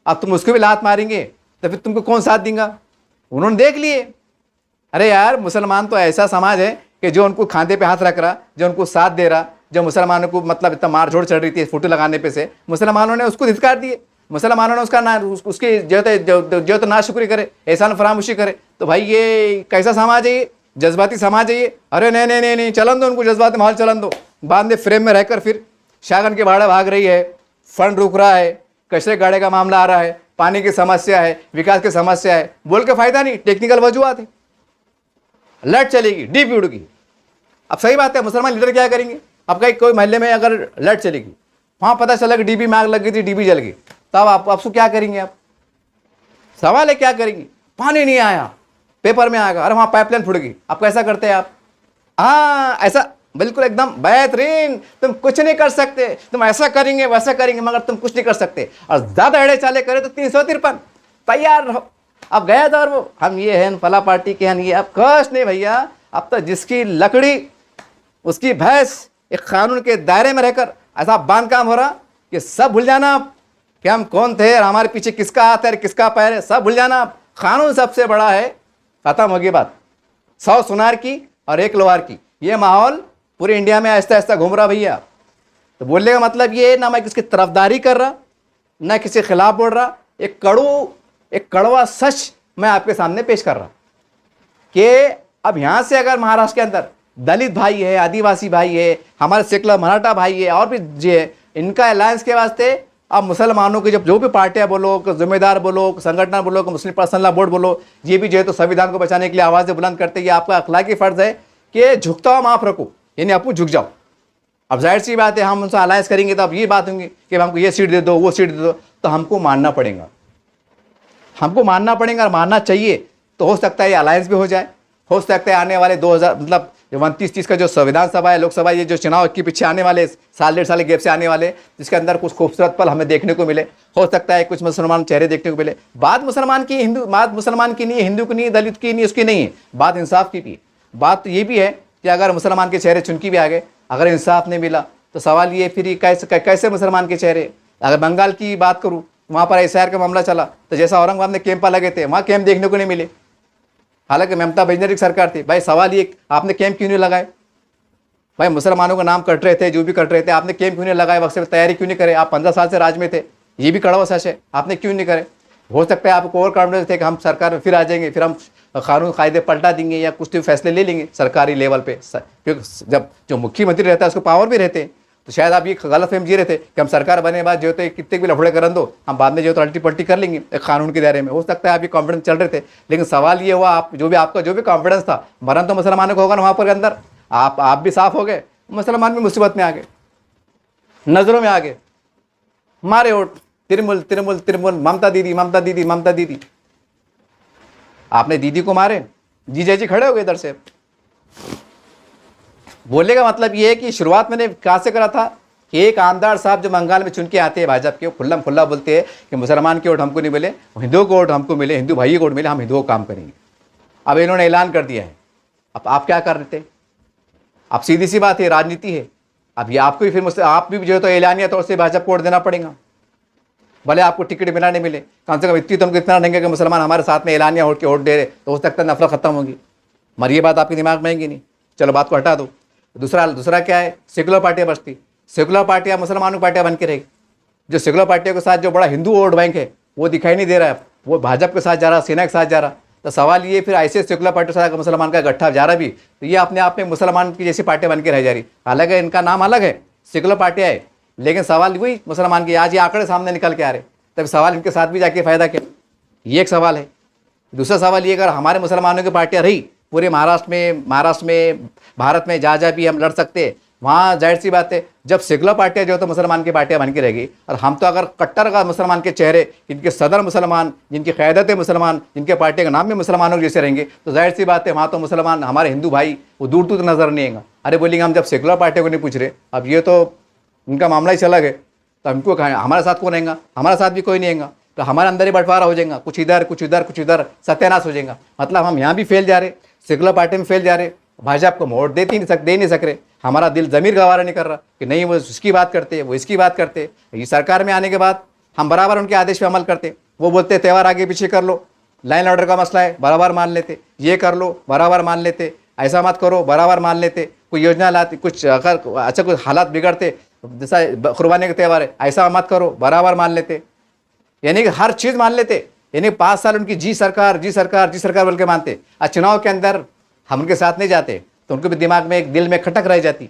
अब तुम उसको भी लात मारेंगे, तो फिर तुमको कौन साथ देगा? उन्होंने देख लिए। अरे यार मुसलमान तो ऐसा समाज है कि जो उनको खांधे पे हाथ रख रहा, जो उनको साथ दे रहा, जो मुसलमानों को मतलब इतना मार झोड़ चढ़ रही थी फोटो लगाने पे से, मुसलमानों ने उसको धिक्कार दिए। मुसलमानों ने उसका ना उसकी जो तो नाशुक्री करे, एहसान फरामोशी करे, तो भाई ये कैसा समाज है, ये जज्बाती समाज है ये। अरे नहीं नहीं नहीं नहीं, चलन दो उनको, जज्बाती माहौल चलन दो। बाद में फ्रेम में रहकर फिर शागन के भाड़ा भाग रही है, फंड रुक रहा है, कचरे गाड़े का मामला आ रहा है, पानी की समस्या है, विकास की समस्या है, बोल के फायदा नहीं, टेक्निकल वजूहात है, लट चलेगी, डीप उड़गी। अब सही बात है, मुसलमान लीडर क्या करेंगे? अब कहीं कोई महल्ले में अगर लट चलेगी, वहाँ पता चला कि डीबी में आग लग गई थी, डीबी जल गई, तब आप आपको क्या करेंगे? आप सवाल है क्या करेंगे? पानी नहीं आया, पेपर में आएगा, अरे वहाँ पाइपलाइन फुट गई, आप कैसा करते हैं आप? हाँ ऐसा बिल्कुल एकदम बेहतरीन, तुम कुछ नहीं कर सकते, तुम ऐसा करेंगे वैसा करेंगे, मगर तुम कुछ नहीं कर सकते। और ज़्यादा एड़े चाले करे तो 353 तैयार रहो। अब गया दौर वो, हम ये हैं फला पार्टी के हैं, ये अब कुछ नहीं भैया। अब तो जिसकी लकड़ी उसकी भैंस, एक कानून के दायरे में रहकर ऐसा बांध काम हो रहा कि सब भूल जाना आप कि हम कौन थे और हमारे पीछे किसका हाथ है किसका पैर है, सब भूल जाना आप। कानून सबसे बड़ा है, खत्म होगी बात। 100 सुनार की और 1 लोहार की, ये माहौल पूरे इंडिया में ऐसा ऐसा घूम रहा भैया। तो बोलने का मतलब ये, ना मैं किसकी तरफदारी कर रहा, ना किसी के खिलाफ बोल रहा, एक कड़वा सच मैं आपके सामने पेश कर रहा कि अब यहाँ से अगर महाराष्ट्र के अंदर दलित भाई है, आदिवासी भाई है, हमारे सेकुलर मराठा भाई है और भी जो है, इनका अलायंस के वास्ते अब मुसलमानों की जो भी पार्टियां बोलो, जिम्मेदार बोलो, संगठन बोलो, मुस्लिम पर्सनल लॉ बोर्ड बोलो, ये भी जो है तो संविधान को बचाने के लिए आवाज़ें बुलंद करते हैं। ये आपका अखलाकी फ़र्ज़ है कि झुकता हुआ माफ़ रखो, यानी आपको झुक जाओ। अब जाहिर सी बात है, हम उनसे अलायंस करेंगे तो अब ये बात होंगी कि हमको ये सीट दे दो, वो सीट दे दो, तो हमको मानना पड़ेगा, हमको मानना पड़ेगा और मानना चाहिए। तो हो सकता है ये अलायंस भी हो जाए, हो सकता है आने वाले 2000 मतलब 29-30 का जो संविधान सभा है, लोकसभा, ये जो चुनाव के पीछे आने वाले साल 1.5 साल के गैप से आने वाले, जिसके अंदर कुछ खूबसूरत पल हमें देखने को मिले, हो सकता है कुछ मुसलमान चेहरे देखने को मिले। बात मुसलमान की, हिंदू बात मुसलमान की नहीं है, हिंदू की नहीं है, दलित की नहीं, उसकी नहीं है, बात इंसाफ की भी है। बात तो ये भी है कि अगर मुसलमान के चेहरे चुन के भी आ गए, अगर इंसाफ नहीं मिला तो सवाल ये फिर कैसे मुसलमान के चेहरे। अगर बंगाल की बात करूँ, वहाँ पर SIR का मामला चला, तो जैसा औरंगाबाद में कैंप लगे थे, वहाँ कैंप देखने को नहीं मिले, हालांकि ममता बनर्जी की सरकार थी। भाई सवाल ये, आपने कैंप क्यों नहीं लगाए? भाई मुसलमानों का नाम कट रहे थे, जो भी कट रहे थे, आपने कैंप क्यों नहीं लगाए? वक्त से तैयारी क्यों नहीं करे? आप 15 साल से राज में थे, ये भी कड़वा सच है, आपने क्यों नहीं करे? हो सकता है आपको ओवर कॉन्फिडेंस थे कि हम सरकार में फिर आ जाएंगे, फिर हम कानून कायदे पलटा देंगे या कुछ तो फैसले ले लेंगे सरकारी लेवल पे, क्योंकि जब जो मुख्यमंत्री रहता है उसको पावर भी रहते हैं। तो शायद आप ये गलत फहमी जी रहे थे कि हम सरकार बने बाद जो तो कितने भी लफड़े कर दो, हम बाद में जो तो अल्टी पल्टी कर लेंगे एक कानून के दायरे में। हो सकता है आप ये कॉन्फिडेंस चल रहे थे, लेकिन सवाल ये हुआ, आप आपका जो भी कॉन्फिडेंस था, मरण तो मुसलमानों को होगा ना वहाँ पर अंदर। आप भी साफ हो गए, मुसलमान भी मुसीबत में आ गए, नजरों में आ गए, मारे वोट, तिरमुल तिरमुल तिरमुल, ममता दीदी ममता दीदी ममता दीदी। आपने दीदी को मारे, जीजा जी खड़े हो गए इधर से। बोलने का मतलब ये है कि शुरुआत मैंने कहाँ से करा था कि एक आमदार साहब जो बंगाल में चुन के आते हैं भाजपा के, खुल्लम खुल्ला बोलते हैं कि मुसलमान के वोट हमको नहीं मिले, हिंदुओं को वोट हमको मिले, हिंदू भाई को वोट मिले, हम हिंदुओं को काम करेंगे। अब इन्होंने ऐलान कर दिया है। अब आप क्या कर रहे थे? अब सीधी सी बात है, राजनीति है। अब ये आपको भी फिर आप भी जो है तो ऐलानिया तौर से भाजपा को वोट देना पड़ेगा, भले आपको टिकट मिला नहीं मिले। कम से कम इतनी तो हमको इतना देंगे कि मुसलमान हमारे साथ में ऐलानिया वोट के वोट दे रहे, तो हो सकता है नफरत खत्म होगी। मगर ये बात आपके दिमाग में आएंगी नहीं, चलो बात को हटा दो। दूसरा क्या है, सेकुलर पार्टियाँ बचती, सेकुलर पार्टियाँ मुसलमानों की पार्टियाँ बन के रहेगी। जो सेकुलर पार्टियों के साथ जो बड़ा हिंदू वोट बैंक है वो दिखाई नहीं दे रहा है, वो भाजपा के साथ जा रहा, सेना के साथ जा रहा। तो सवाल ये, फिर ऐसे सेकुलर पार्टी के साथ मुसलमान का गट्ठा जा रहा भी, तो ये अपने आप में मुसलमान की जैसी पार्टियाँ बन के रह जा रही। हालांकि इनका नाम अलग है, सेकुलर पार्टियाँ है, लेकिन सवाल वही मुसलमान की। आज ये आंकड़े सामने निकल के आ रहे, तब सवाल इनके साथ भी जाके फ़ायदा क्या, ये एक सवाल है। दूसरा सवाल ये, अगर हमारे मुसलमानों की पार्टियाँ रही पूरे महाराष्ट्र में भारत में जहाँ भी हम लड़ सकते हैं, वहाँ जाहिर सी बात है जब सेकुलर पार्टियाँ जो तो मुसलमान की पार्टियाँ बन के रहेगी, और हम तो अगर कट्टर का मुसलमान के चेहरे, जिनके सदर मुसलमान, जिनकी क़यादत मुसलमान, जिनके पार्टी का नाम भी मुसलमानों के जैसे रहेंगे, तो जाहिर सी बात है वहाँ तो मुसलमान हमारे हिंदू भाई वो दूर दूर नज़र नहीं आएगा। अरे बोलेंगे हम जब सेकुलर पार्टियों को नहीं पूछ रहे, अब ये तो उनका मामला ही चला गया, तो हमको कहा हमारे साथ कौन आएगा? हमारे साथ भी कोई नहीं आएगा, तो हमारे अंदर ही बंटवारा हो जाएगा, कुछ इधर कुछ इधर कुछ इधर, सत्यानाश हो जाएगा। मतलब हम यहाँ भी फेल जा रहे, सेकुलर पार्टी में फेल जा रहे, भाजपा को वोट दे नहीं सक रहे। हमारा दिल ज़मीर गवारा नहीं कर रहा कि नहीं वो इसकी बात करते, वो इसकी बात करते। ये सरकार में आने के बाद हम बराबर उनके आदेश पे अमल करते। वो बोलते त्यौहार आगे पीछे कर लो, लाइन ऑर्डर का मसला है बराबर मान लेते, ये कर लो बराबर मान लेते, ऐसा मत करो बराबर मान लेते। कोई योजना लाते, कुछ अगर अच्छा कुछ हालात बिगड़ते, जैसा कुर्बानी का त्यौहार है, ऐसा मत करो बराबर मान लेते। यानी कि हर चीज़ मान लेते, यानी 5 साल उनकी जी सरकार जी सरकार जी सरकार बोल के मानते, और चुनाव के अंदर हम उनके साथ नहीं जाते तो उनको भी दिमाग में एक दिल में खटक रह जाती।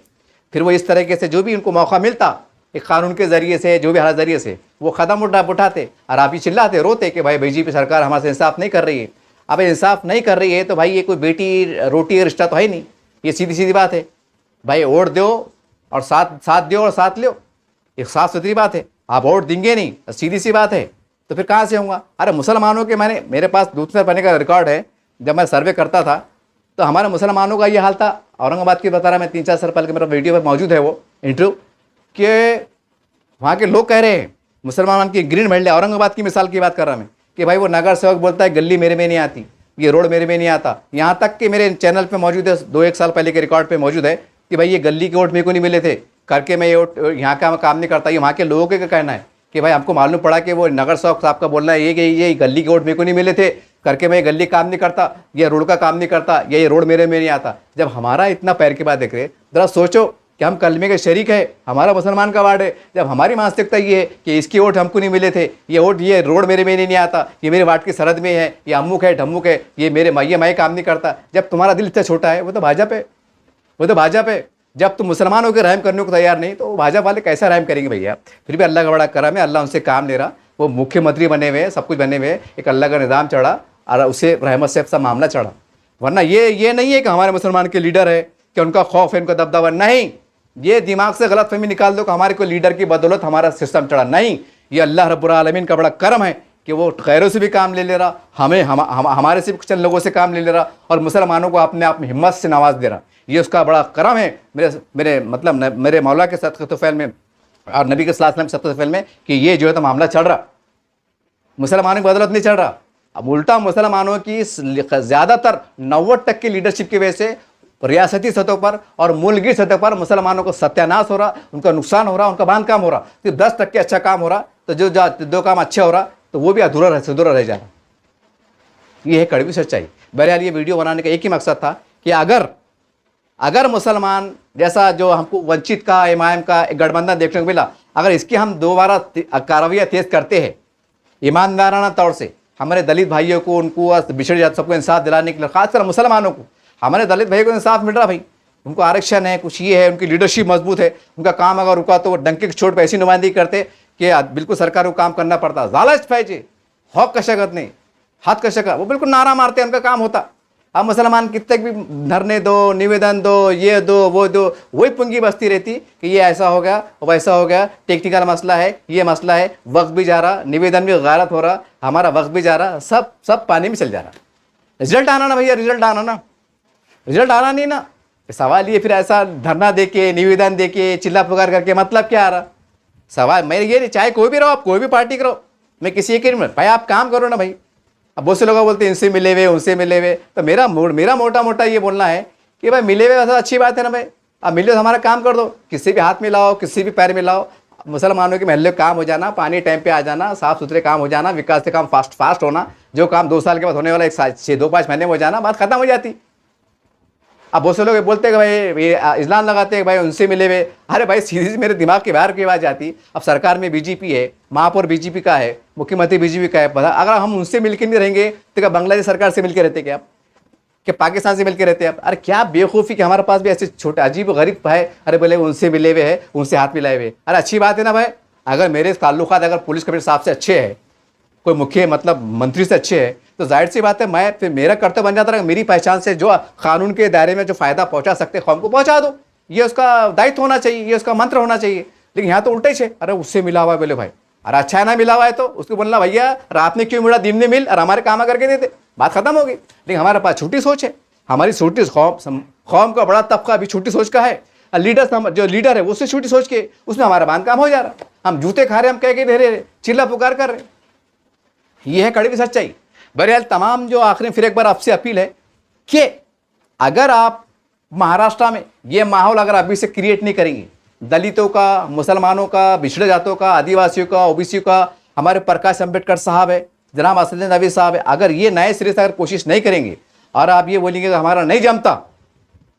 फिर वो इस तरीके से जो भी उनको मौका मिलता एक कानून के ज़रिए से, जो भी हर ज़रिए से वो कदम उठाते और आप ही चिल्लाते रोते कि भाई बीजेपी सरकार हमारे से इंसाफ नहीं कर रही है। अब इंसाफ नहीं कर रही है तो भाई ये कोई बेटी रोटी का रिश्ता तो है नहीं, ये सीधी सीधी बात है भाई। वोट दो और साथ दो और साथ लो, एक साफ सुथरी बात है। आप वोट देंगे नहीं, सीधी सी बात है, तो फिर कहाँ से होगा। अरे मुसलमानों के मेरे पास दूसरे पढ़ने का रिकॉर्ड है, जब मैं सर्वे करता था तो हमारे मुसलमानों का ये हाल था। औरंगाबाद की बता रहा मैं, 3-4 साल पहले मेरा वीडियो में मौजूद है वो इंटरव्यू, कि वहाँ के लोग कह रहे हैं मुसलमान की ग्रीन मेडल, औरंगाबाद की मिसाल की बात कर रहा मैं, कि भाई वो नगर सेवक बोलता है गली मेरे में नहीं आती, ये रोड मेरे में नहीं आता। यहाँ तक कि मेरे चैनल पे मौजूद है, 2-1 साल पहले के रिकॉर्ड पे मौजूद है कि भाई ये गली के वोट मेरे को नहीं मिले थे, करके मैं ये वोट यहाँ का काम नहीं करता। ये वहाँ के लोगों का कहना है कि भाई हमको मालूम पड़ा कि वो नगर सेवक साहब का बोलना है ये गली के वोट मेरे को नहीं मिले थे, करके मैं गली काम नहीं करता, ये रोड का काम नहीं करता, ये रोड मेरे में नहीं आता। जब हमारा इतना पैर की बात देख रहे, जरा सोचो कि हम कलमे के शरीक है, हमारा मुसलमान का वार्ड है, जब हमारी मानसिकता ये है कि इसके वोट हमको नहीं मिले थे, ये रोड मेरे में नहीं आता, ये मेरे वार्ड की सरहद में है, ये अमुक है ढमुक है, ये मैं काम नहीं करता। जब तुम्हारा दिल इतना छोटा है, वो तो भाजपा है। जब तुम मुसलमानों के रहम करने को तैयार नहीं, तो भाजपा वाले कैसा रहम करेंगे भैया। फिर भी अल्लाह का बड़ा करम है, अल्लाह उनसे काम ले रहा, वो मुख्यमंत्री बने हुए, सब कुछ बने हुए, एक अल्लाह का निज़ाम चढ़ा और उसे रहमत से सब मामला चढ़ा। वरना ये नहीं है कि हमारे मुसलमान के लीडर है कि उनका खौफ है, उनका दबदबा नहीं। ये दिमाग से गलत फहमी निकाल दो कि हमारे कोई लीडर की बदौलत हमारा सिस्टम चढ़ा, नहीं। ये अल्लाह रब्बुल आलमीन का बड़ा करम है कि वो गैरों से भी काम ले रहा, हमारे से भी कुछ लोगों से काम ले रहा, और मुसलमानों को अपने आप में हिम्मत से नवाज दे रहा। ये उसका बड़ा करम है मेरे मौला के सत्तफ़ैल में और नबी के सल्लल्लाहु अलैहि वसल्लम के सत्तफ़ैल में, कि ये जो है तो मामला चल रहा, मुसलमानों की बदौलत नहीं चल रहा। अब उल्टा मुसलमानों की ज़्यादातर 90% की लीडरशिप की वजह से रियासती सतह पर और मुल्की सतह पर मुसलमानों को सत्यानाश हो रहा, उनका नुकसान हो रहा, उनका बांध काम हो रहा। तो 10% अच्छा काम हो रहा, तो जो 2 काम अच्छा हो रहा तो वो भी अधूरा रह जा रहा। ये है कड़वी सच्चाई। बहरहाल ये वीडियो बनाने का एक ही मकसद था कि अगर मुसलमान जैसा जो हमको वंचित का, एमआईएम का एक गठबंधन देखने को मिला, अगर इसकी हम दोबारा कार्रवाई तेज करते हैं ईमानदाराना तौर से, हमारे दलित भाइयों को, उनको बिछड़ जात सबको इंसाफ दिलाने के लिए, खासकर मुसलमानों को, हमारे दलित भाइयों को इंसाफ मिल रहा भाई, उनको आरक्षण है, कुछ ये है, उनकी लीडरशिप मजबूत है, उनका काम अगर रुका तो वो डंके की चोट पर ऐसी नुमाइंदगी करते कि बिल्कुल सरकार को काम करना पड़ता। जालच फैजे, हक का शकत नहीं, हाथ का शकत, वो बिल्कुल नारा मारते, उनका काम होता। अब मुसलमान कितने भी धरने दो, निवेदन दो, ये दो वो दो, वही पुंगी बसती रहती कि ये ऐसा हो गया वैसा हो गया, टेक्निकल मसला है, ये मसला है, वक्त भी जा रहा, निवेदन भी गलत हो रहा, हमारा वक्त भी जा रहा, सब पानी में चल जा रहा। रिजल्ट आना ना भैया, रिजल्ट आना नहीं ना। सवाल ये फिर ऐसा धरना दे के, निवेदन दे के, चिल्ला पुकार करके मतलब क्या आ रहा। सवाल मैं ये नहीं, चाहे कोई भी रहो, आप कोई भी पार्टी करो, मैं किसी एक नहीं, भाई आप काम करो ना भाई। अब बहुत से लोग बोलते हैं इनसे मिले हुए उनसे मिले हुए, तो मेरा मोटा ये बोलना है कि भाई मिले हुए वैसा अच्छी बात है ना भाई, अब मिले तो हमारा काम कर दो, किसी भी हाथ मिलाओ, किसी भी पैर मिलाओ। मुसलमानों के महल्ले काम हो जाना, पानी टाइम पे आ जाना, साफ सुथरे काम हो जाना, विकास के काम फास्ट होना, जो काम 2 साल के बाद होने वाला 2-5 महीने में हो जाना, बात खत्म हो जाती। अब बहुत से लोग बोलते हैं कि भाई इस्लाम लगाते हैं भाई उनसे मिले हुए। अरे भाई सीधी मेरे दिमाग के बाहर की बात जाती। अब सरकार में बीजेपी है, महापौर बीजेपी का है, मुख्यमंत्री बीजेपी का है, पता अगर हम उनसे मिलकर नहीं रहेंगे तो क्या बांग्लादेश सरकार से मिलकर रहते क्या आप, क्या पाकिस्तान से मिलकर रहते आप। अरे क्या बेवकूफ़ी कि हमारे पास भी ऐसे छोटे अजीब गरीब है, अरे बोले उनसे मिले हुए हैं, उनसे हाथ मिलाए हुए। अरे अच्छी बात है ना भाई, अगर मेरे ताल्लुकात अगर पुलिस कमिश्नर साहब से अच्छे हैं, कोई मुख्य मंत्री से अच्छे है, तो जाहिर सी बात है मैं फिर मेरा कर्तव्य बन जाता है मेरी पहचान से जो कानून के दायरे में जो फ़ायदा पहुंचा सकते कौम को पहुंचा दो। ये उसका दायित्व होना चाहिए, ये उसका मंत्र होना चाहिए। लेकिन यहाँ तो उल्टा ही है, अरे उससे मिला हुआ है बोले भाई, अरे अच्छा है ना मिला हुआ है तो उसको बोलना भैया रात में क्यों मिला, दिन में मिल और हमारे काम करके देते, बात खत्म होगी। लेकिन हमारे पास छोटी सोच है, हमारी छोटी कौम का बड़ा तबका भी छोटी सोच का है। जो लीडर है उससे छोटी सोच के उसमें हमारा बांध काम हो जा रहा, हम जूते खा रहे, हम कह के दे रहे, चिल्ला पुकार कर रहे। ये है कड़वी सच्चाई। बहरहाल तमाम जो आखिरी फिर एक बार आपसे अपील है कि अगर आप महाराष्ट्र में ये माहौल अगर अभी से क्रिएट नहीं करेंगे, दलितों का, मुसलमानों का, पिछड़े जातों का, आदिवासियों का, ओबीसी का, हमारे प्रकाश अंबेडकर साहब है, जनाब असदुद्दीन नवी साहब है, अगर ये नए सिरे से अगर कोशिश नहीं करेंगे और आप ये बोलेंगे कि हमारा नहीं जमता,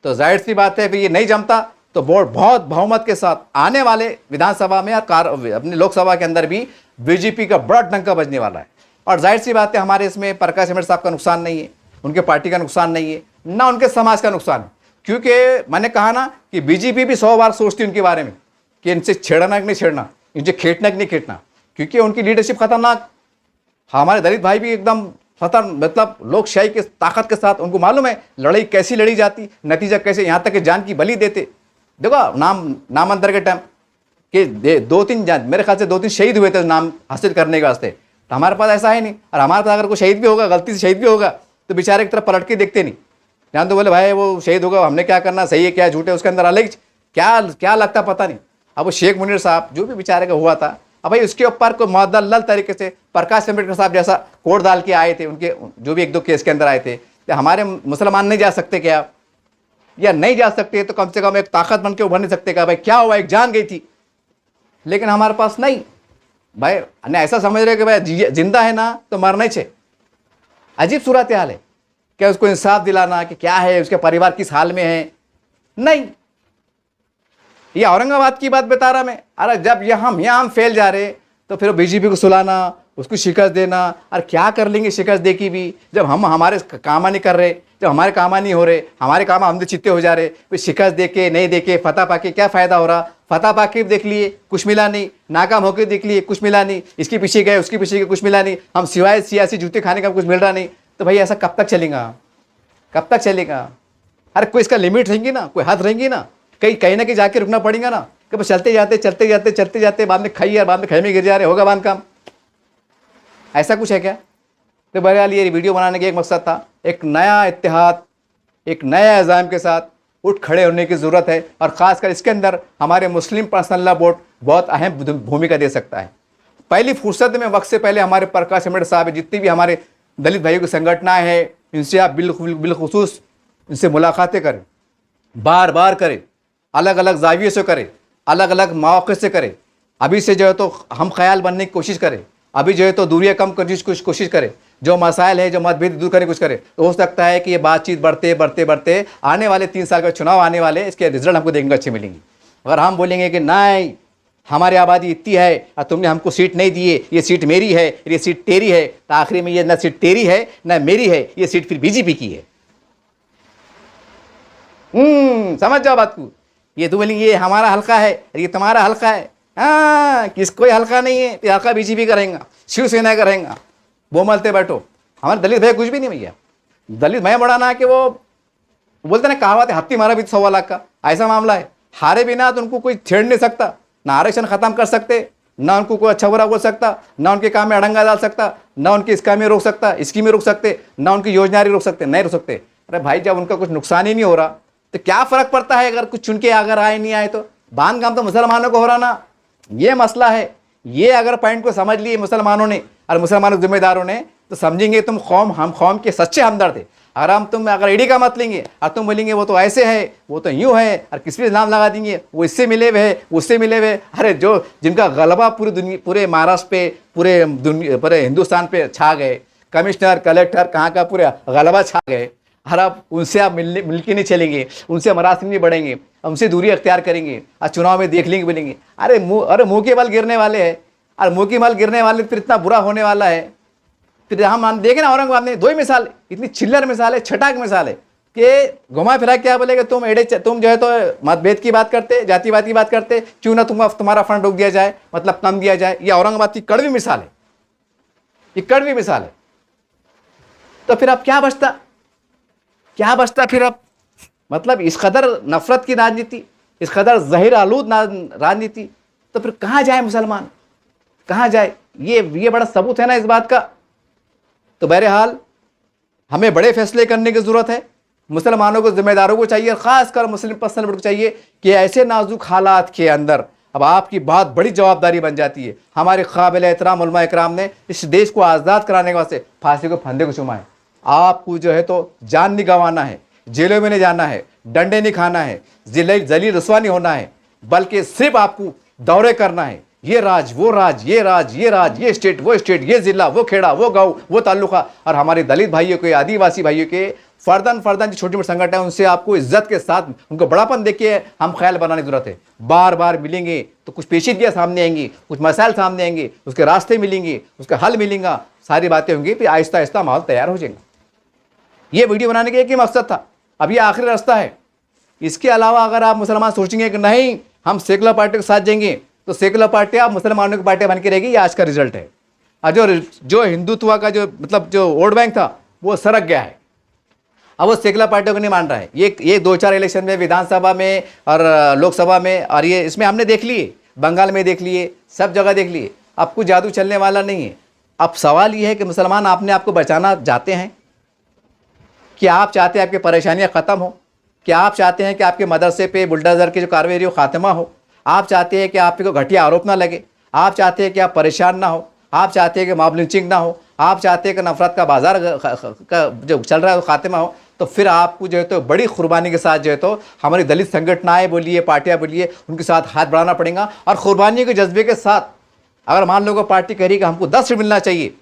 तो जाहिर सी बात है फिर ये नहीं जमता तो बहुत बहुमत के साथ आने वाले विधानसभा में या अपनी लोकसभा के अंदर भी बीजेपी का बड़ा डंका बजने वाला है। और जाहिर सी बात है हमारे इसमें प्रकाश अम्बेडकर साहब का नुकसान नहीं है, उनके पार्टी का नुकसान नहीं है, ना उनके समाज का नुकसान है। क्योंकि मैंने कहा ना कि बीजेपी भी 100 बार सोचती उनके बारे में कि इनसे छेड़ना कि नहीं छेड़ना, इनसे खेटना कि नहीं खेटना, क्योंकि उनकी लीडरशिप खतरनाक। हमारे दलित भाई भी एकदम खतर, मतलब लोकशाही के ताकत के साथ उनको मालूम है लड़ाई कैसी लड़ी जाती, नतीजा कैसे, यहाँ तक कि जान की बलि देते। देखो नामांतर के टाइम कि 2-3 मेरे ख्याल से 2-3 शहीद हुए थे नाम हासिल करने के वास्ते। तो हमारे पास ऐसा है नहीं, और हमारे पास अगर कोई शहीद भी होगा, गलती से शहीद भी होगा, तो बेचारे की तरफ पलट के देखते नहीं, जान तो बोले भाई वो शहीद होगा, हमने क्या करना, सही है क्या झूठ है, उसके अंदर अलग क्या क्या लगता पता नहीं। अब वो शेख मुनीर साहब जो भी बेचारे का हुआ था, अब भाई उसके ऊपर कोई मुअद्दल तरीके से प्रकाश अम्बेडकर साहब जैसा कोड डाल के आए थे, उनके जो भी 1-2 केस के अंदर आए थे, तो हमारे मुसलमान नहीं जा सकते क्या, या नहीं जा सकते तो कम से कम एक ताकत बन के उभर नहीं सकते क्या, भाई क्या हुआ, एक जान गई थी। लेकिन हमारे पास नहीं भाई, ऐसा समझ रहे कि भाई जिंदा है ना तो मरना ही चाहिए। अजीब सूरत हाल है, क्या उसको इंसाफ दिलाना कि क्या है, उसके परिवार किस हाल में है, नहीं। ये औरंगाबाद की बात बता रहा मैं। अरे जब हम फैल जा रहे तो फिर बीजेपी को सुलाना, उसको शिकस्त देना, अरे क्या कर लेंगे शिकस्त दे की भी, जब हम हमारे काम नहीं कर रहे, जब हमारे काम नहीं हो रहे, हमारे काम हमसे चित्ते हो जा रहे, फिर शिकस्त दे के नहीं दे के फतह पाके क्या फ़ायदा हो रहा। फतह पाके देख लिए कुछ मिला नहीं, नाकाम होकर देख लिए कुछ मिला नहीं, इसके पीछे गए उसके पीछे गए कुछ मिला नहीं, हम सिवाय सियासी जूते खाने का कुछ मिल रहा नहीं। तो भाई ऐसा कब तक चलेगा, कब तक चलेगा। अरे कोई इसका लिमिट रहेंगी ना, कोई हद रहेंगी ना, कहीं ना कहीं जाके रुकना पड़ेगा ना, कि बस चलते जाते बाद में खाइए, बाद में खाई में गिर जा रहे, होगा बांध काम, ऐसा कुछ है क्या। तो बहरहाल ये वीडियो बनाने का एक मकसद था, एक नया इत्तेहाद, एक नया एज़ाम के साथ उठ खड़े होने की ज़रूरत है, और ख़ासकर इसके अंदर हमारे मुस्लिम पर्सनल लॉ बोर्ड बहुत अहम भूमिका दे सकता है। पहली फुर्सत में वक्त से पहले हमारे प्रकाश अम्बेडकर साहब, जितनी भी हमारे दलित भाइयों की संगठनाएँ हैं, इनसे आप बिलखुसूस इनसे मुलाकातें करें, बार बार करें, अलग अलग जाविये से करें, अलग अलग मौक़े से करें। अभी से जो है तो हम ख्याल बनने की कोशिश करें, अभी जो है तो दूरियां कम करने की कोशिश करें, जो मसाइल है, जो मतभेद दूर करने की कोशिश करें। तो हो सकता है कि ये बातचीत बढ़ते आने वाले 3 साल का चुनाव आने वाले, इसके रिजल्ट हमको देखने को अच्छे मिलेंगे। अगर हम बोलेंगे कि नहीं हमारी आबादी इतनी है और तुमने हमको सीट नहीं दी है, ये सीट मेरी है, ये सीट तेरी है, तो आखिरी में ये ना सीट तेरी है ना मेरी है, ये सीट फिर बीजेपी की है। समझ जाओ बात को। ये तो बोलेंगे ये हमारा हल्का है, ये तुम्हारा हल्का है, हाँ किस कोई हल्का नहीं है, तो हल्का बीजेपी का रहेगा, शिवसेना का रहेगा, वो मलते बैठो। हमारे दलित भाई कुछ भी नहीं भैया, दलित भाई बड़ा ना कि वो बोलते ना कहावत है, हत्ती मारा भी 100 लाख का, ऐसा मामला है। हारे बिना तो उनको कोई छेड़ नहीं सकता, ना आरक्षण खत्म कर सकते, ना उनको कोई अच्छा बुरा बोल सकता, ना उनके काम में अड़ंगा डाल सकता, ना उनकी इसका में रोक सकता, इसकी में रोक सकते, ना उनकी योजना रोक सकते, नहीं रोक सकते। अरे भाई जब उनका कुछ नुकसान ही नहीं हो रहा तो क्या फ़र्क पड़ता है अगर कुछ चुन के अगर आए नहीं आए तो। बांध काम तो मुसलमानों को हो रहा ना, ये मसला है। ये अगर पॉइंट को समझ लिए मुसलमानों ने और मुसलमानों के जिम्मेदारों ने, तो समझेंगे तुम हम कौम के सच्चे हमदर्द थे। आराम तुम अगर ईडी का मत लेंगे और तुम बोलेंगे वो तो ऐसे है, वो तो यूँ है, और किस भी नाम लगा देंगे, वो इससे मिले हुए है, उससे मिले हुए। अरे जो जिनका गलबा पूरी दुनिया, पूरे महाराष्ट्र पे, पूरे हिंदुस्तान पे छा गए, कमिश्नर कलेक्टर कहाँ का पूरे गलबा छा गए, हर आप उनसे आप मिल के नहीं चलेंगे, उनसे मरासिम नहीं बढ़ेंगे, उनसे दूरी अख्तियार करेंगे और चुनाव में देख लेंगे, बोलेंगे अरे मुँह के बल गिरने वाले हैं, और मुँह के बल गिरने वाले फिर इतना बुरा होने वाला है। फिर हम देखें ना औरंगाबाद में 2 ही मिसाल, इतनी चिल्लर मिसाल है, छटाक मिसाल है कि घुमा फिरा क्या बोलेगा, तुम जो है तो मतभेद की बात करते, जातिवाद की बात करते, क्यों ना तुम्हारा फंड रोक दिया जाए, मतलब कम दिया जाए। ये औरंगाबाद की कड़वी मिसाल है, ये कड़वी मिसाल है। तो फिर अब क्या बचता फिर अब, मतलब इस कदर नफरत की राजनीति, इस कदर जहिर आलूद राजनीति, तो फिर कहाँ जाए मुसलमान, कहाँ जाए। ये बड़ा सबूत है ना इस बात का। तो बहरहाल हमें बड़े फैसले करने की ज़रूरत है। मुसलमानों को, जिम्मेदारों को चाहिए, ख़ासकर मुस्लिम पर्सनल को चाहिए कि ऐसे नाजुक हालात के अंदर अब आपकी बहुत बड़ी जवाबदारी बन जाती है। हमारे काबिल एहतराम उलमा इकराम ने इस देश को आज़ाद कराने के वास्ते फांसी को फंदे को चुमा है। आपको जो है तो जान नहीं गंवाना है, जेलों में नहीं जाना है, डंडे नहीं खाना है, जलील रसवा नहीं होना है, बल्कि सिर्फ आपको दौरे करना है। ये राज वो राज, ये राज ये राज, ये स्टेट वो स्टेट, ये ज़िला वो खेड़ा वो गाँव वो ताल्लुका। और हमारे दलित भाइयों के, आदिवासी भाइयों के फर्दन जो छोटी मोटी संगठन है, उनसे आपको इज्जत के साथ उनको बड़ापन देखिए हम ख्याल बनाने की जरूरत है। बार बार मिलेंगे तो कुछ पेचीदगियाँ सामने आएंगी, कुछ मसाइल सामने आएंगे, उसके रास्ते मिलेंगे, उसका हल मिलेगा। सारी बातें होंगी, फिर आहिस्ता आहिस्ता माहौल तैयार हो जाएगा। ये वीडियो बनाने का एक ही मकसद था, अब ये आखिरी रास्ता है। इसके अलावा अगर आप मुसलमान सोचेंगे कि नहीं हम सेकुलर पार्टी के साथ जाएंगे, तो सेकुलर पार्टी आप मुसलमानों की पार्टी बन के रहेगी, ये आज का रिजल्ट है। और जो हिंदुत्व का जो मतलब जो वोट बैंक था वो सरक गया है, अब वो सेकुलर पार्टियों को नहीं मान रहा है। ये 2-4 इलेक्शन में, विधानसभा में और लोकसभा में, और ये इसमें हमने देख लिए, बंगाल में देख लिए, सब जगह देख लिए। अब कुछ जादू चलने वाला नहीं है। अब सवाल ये है कि मुसलमान अपने आप को बचाना चाहते हैं? क्या आप चाहते हैं आपकी परेशानियां ख़त्म हो? क्या आप चाहते हैं कि आपके मदरसे पे बुलडोज़र की जो कार्रवाई हो खात्मा हो? आप चाहते हैं कि आप पे कोई घटिया आरोप ना लगे? आप चाहते हैं कि आप परेशान ना हो? आप चाहते हैं कि मॉब लिंचिंग ना हो? आप चाहते हैं कि नफरत का बाजार का जो चल रहा है वो खात्मा हो? तो फिर आपको जो है तो बड़ी कुर्बानी के साथ जो है तो हमारी दलित संगठनाएँ बोलिए, पार्टियाँ बोलिए, उनके साथ हाथ बढ़ाना पड़ेगा। और कुर्बानी के जज्बे के साथ अगर मान लो पार्टी कह रही कि हमको 10 सीट मिलना चाहिए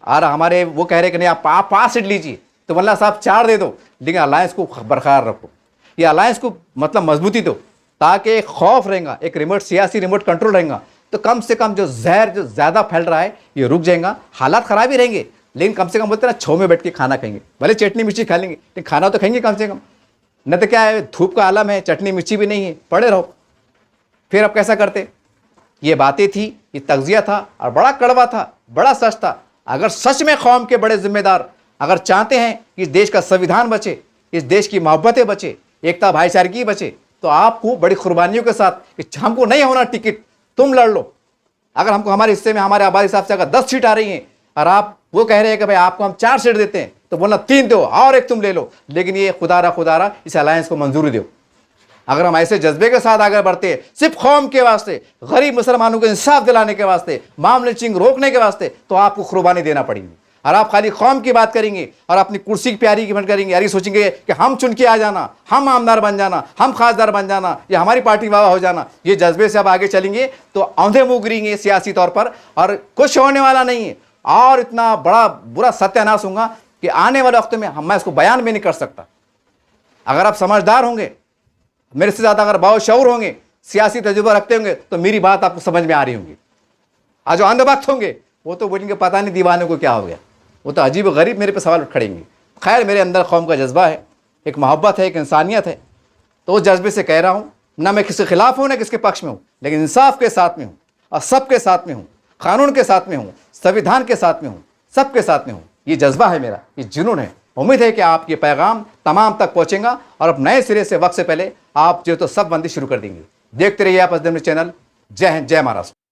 और हमारे वो कह रहे कि नहीं आप 5 सीट लीजिए, तो मल्ला साहब 4 दे दो, लेकिन अलायंस को बरकरार रखो। ये अलायंस को मतलब मजबूती दो, ताकि एक खौफ रहेगा, एक रिमोट सियासी रिमोट कंट्रोल रहेगा, तो कम से कम जो जहर जो ज़्यादा फैल रहा है ये रुक जाएगा। हालात ख़राब ही रहेंगे, लेकिन कम से कम बोलते ना छो में बैठ के खाना खाएंगे, भले चटनी मिर्ची खा लेंगे लेकिन खाना तो खाएंगे कम से कम। न तो क्या है, धूप का आलम है, चटनी मिर्ची भी नहीं है, पड़े रहो। फिर अब कैसा करते? ये बातें थी, ये तगजिया था और बड़ा कड़वा था, बड़ा सच था। अगर सच में कौम के बड़े जिम्मेदार अगर चाहते हैं कि इस देश का संविधान बचे, इस देश की मोहब्बतें बचे, एकता भाईचारगी बचे, तो आपको बड़ी कुर्बानियों के साथ कि हमको नहीं होना टिकट, तुम लड़ लो। अगर हमको हमारे हिस्से में हमारे आबादी हिसाब से अगर 10 सीट आ रही हैं और आप वो कह रहे हैं कि भाई आपको हम 4 सीट देते हैं, तो बोलना 3 दो और 1 तुम ले लो, लेकिन ये खुदारा इस अलायंस को मंजूरी दो। अगर हम ऐसे जज्बे के साथ आगे बढ़ते हैं, सिर्फ कौम के वास्ते, गरीब मुसलमानों को इंसाफ दिलाने के वास्ते, मामले चिंग रोकने के वास्ते, तो आपको कुर्बानी देना पड़ेगी। और आप खाली कौम की बात करेंगे और अपनी कुर्सी की प्यारी की बात करेंगे, अरे सोचेंगे कि हम चुन के आ जाना, हम आमदार बन जाना, हम खासदार बन जाना, या हमारी पार्टी वाह हो जाना, ये जज्बे से अब आगे चलेंगे तो औंधे मुँह गिरेंगे सियासी तौर पर, और कुछ होने वाला नहीं है। और इतना बड़ा बुरा सत्यानाश होगा कि आने वाले वक्त में मैं इसको बयान भी नहीं कर सकता। अगर आप समझदार होंगे, मेरे से ज़्यादा अगर बाशऊर होंगे, सियासी तजुर्बा रखते होंगे, तो मेरी बात आपको समझ में आ रही होंगी। आज जो अंधभक्त होंगे वो तो बोलेंगे पता नहीं दीवाने को क्या हो गया, वो तो अजीब गरीब मेरे पे सवाल उठ खड़ेंगे। खैर, मेरे अंदर कौम का जज्बा है, एक मोहब्बत है, एक इंसानियत है, तो उस जज्बे से कह रहा हूँ, ना मैं किसके खिलाफ हूँ ना किसके पक्ष में हूँ, लेकिन इंसाफ के साथ में हूँ और सबके साथ में हूँ, कानून के साथ में हूँ, संविधान के साथ में हूँ, सबके साथ में हूँ। ये जज्बा है मेरा, ये जुनून है। उम्मीद है कि आप ये पैगाम तमाम तक पहुँचेगा और अब नए सिरे से वक्त से पहले आप जो तो सब बंदी शुरू कर देंगे। देखते रहिए आप असदम चैनल। जय हिंद, जय महाराष्ट्र।